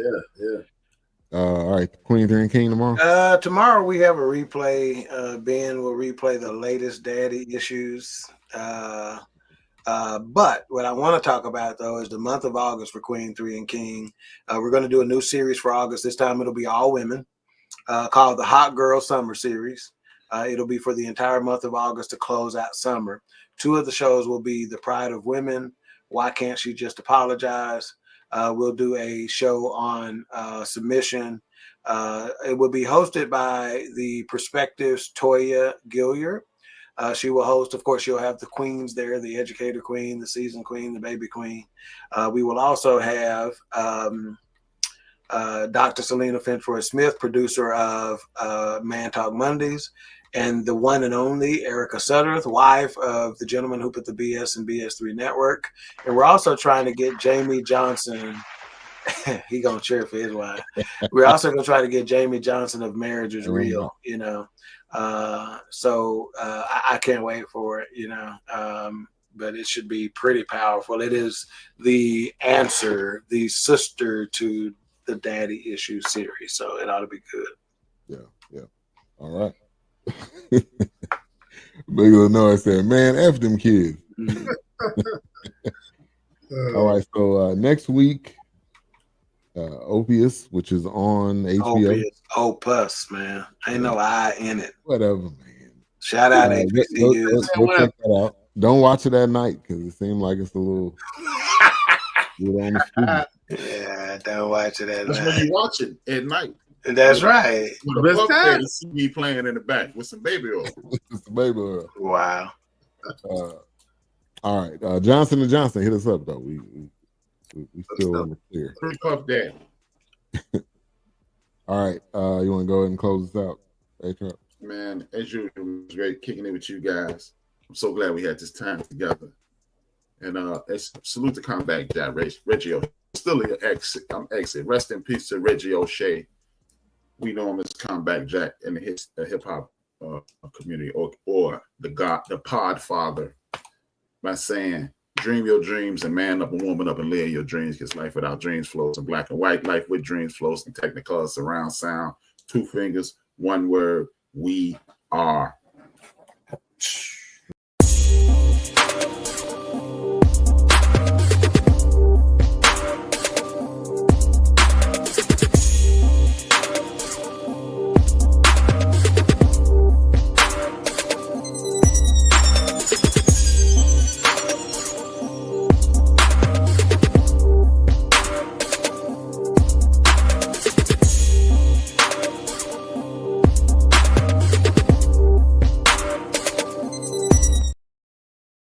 All right, Queen 3 and King tomorrow. Tomorrow we have a replay. Ben will replay the latest daddy issues. But what I want to talk about, though, is the month of August for Queen 3 and King. We're going to do a new series for August. This time it'll be all women, called the Hot Girl Summer Series. It'll be for the entire month of August to close out summer. 2 of the shows will be The Pride of Women, Why Can't She Just Apologize? We'll do a show on submission. It will be hosted by the Perspectives' Toya Gilliard. She will host, of course, you'll have the queens there, the educator queen, the seasoned queen, the baby queen. We will also have Dr. Selena Finchroy Smith, producer of Man Talk Mondays, and the one and only Erica Sutterth, wife of the gentleman who put the BS and BS3 network. And we're also trying to get Jamie Johnson. He gonna cheer for his wife. We're also gonna try to get Jamie Johnson of Marriage is Real, so I can't wait for it, but it should be pretty powerful. It is the answer, the sister to the Daddy Issue series, so it ought to be good. Yeah. All right. Big Illinois said, man, F them kids. All right, so next week, Opius, which is on HBO. Opus, man. Ain't no I in it. Whatever, man. Shout out HBCUs. Go check that out. Don't watch it at night, because it seems like it's a little on the street. Yeah, don't watch it at night. That's when you watch it at night. That's right. The best CD playing in the back with some baby oil. Wow. All right, Johnson & Johnson, hit us up though. We still in the clear. Pretty puff daddy. All right, you want to go ahead and close this out? Hey, Trump. Man, as usual, it was great kicking it with you guys. I'm so glad we had this time together. And salute to Comeback Jack, Reggie O'Shea. Still an exit. I'm exit. Rest in peace to Reggie O'Shea. We know him as Comeback Jack in the hip hop community, or the pod father, by saying, dream your dreams and man up and woman up and live your dreams, because life without dreams flows in black and white. Life with dreams flows in technicolor, surround sound, 2 fingers, 1 word. We are.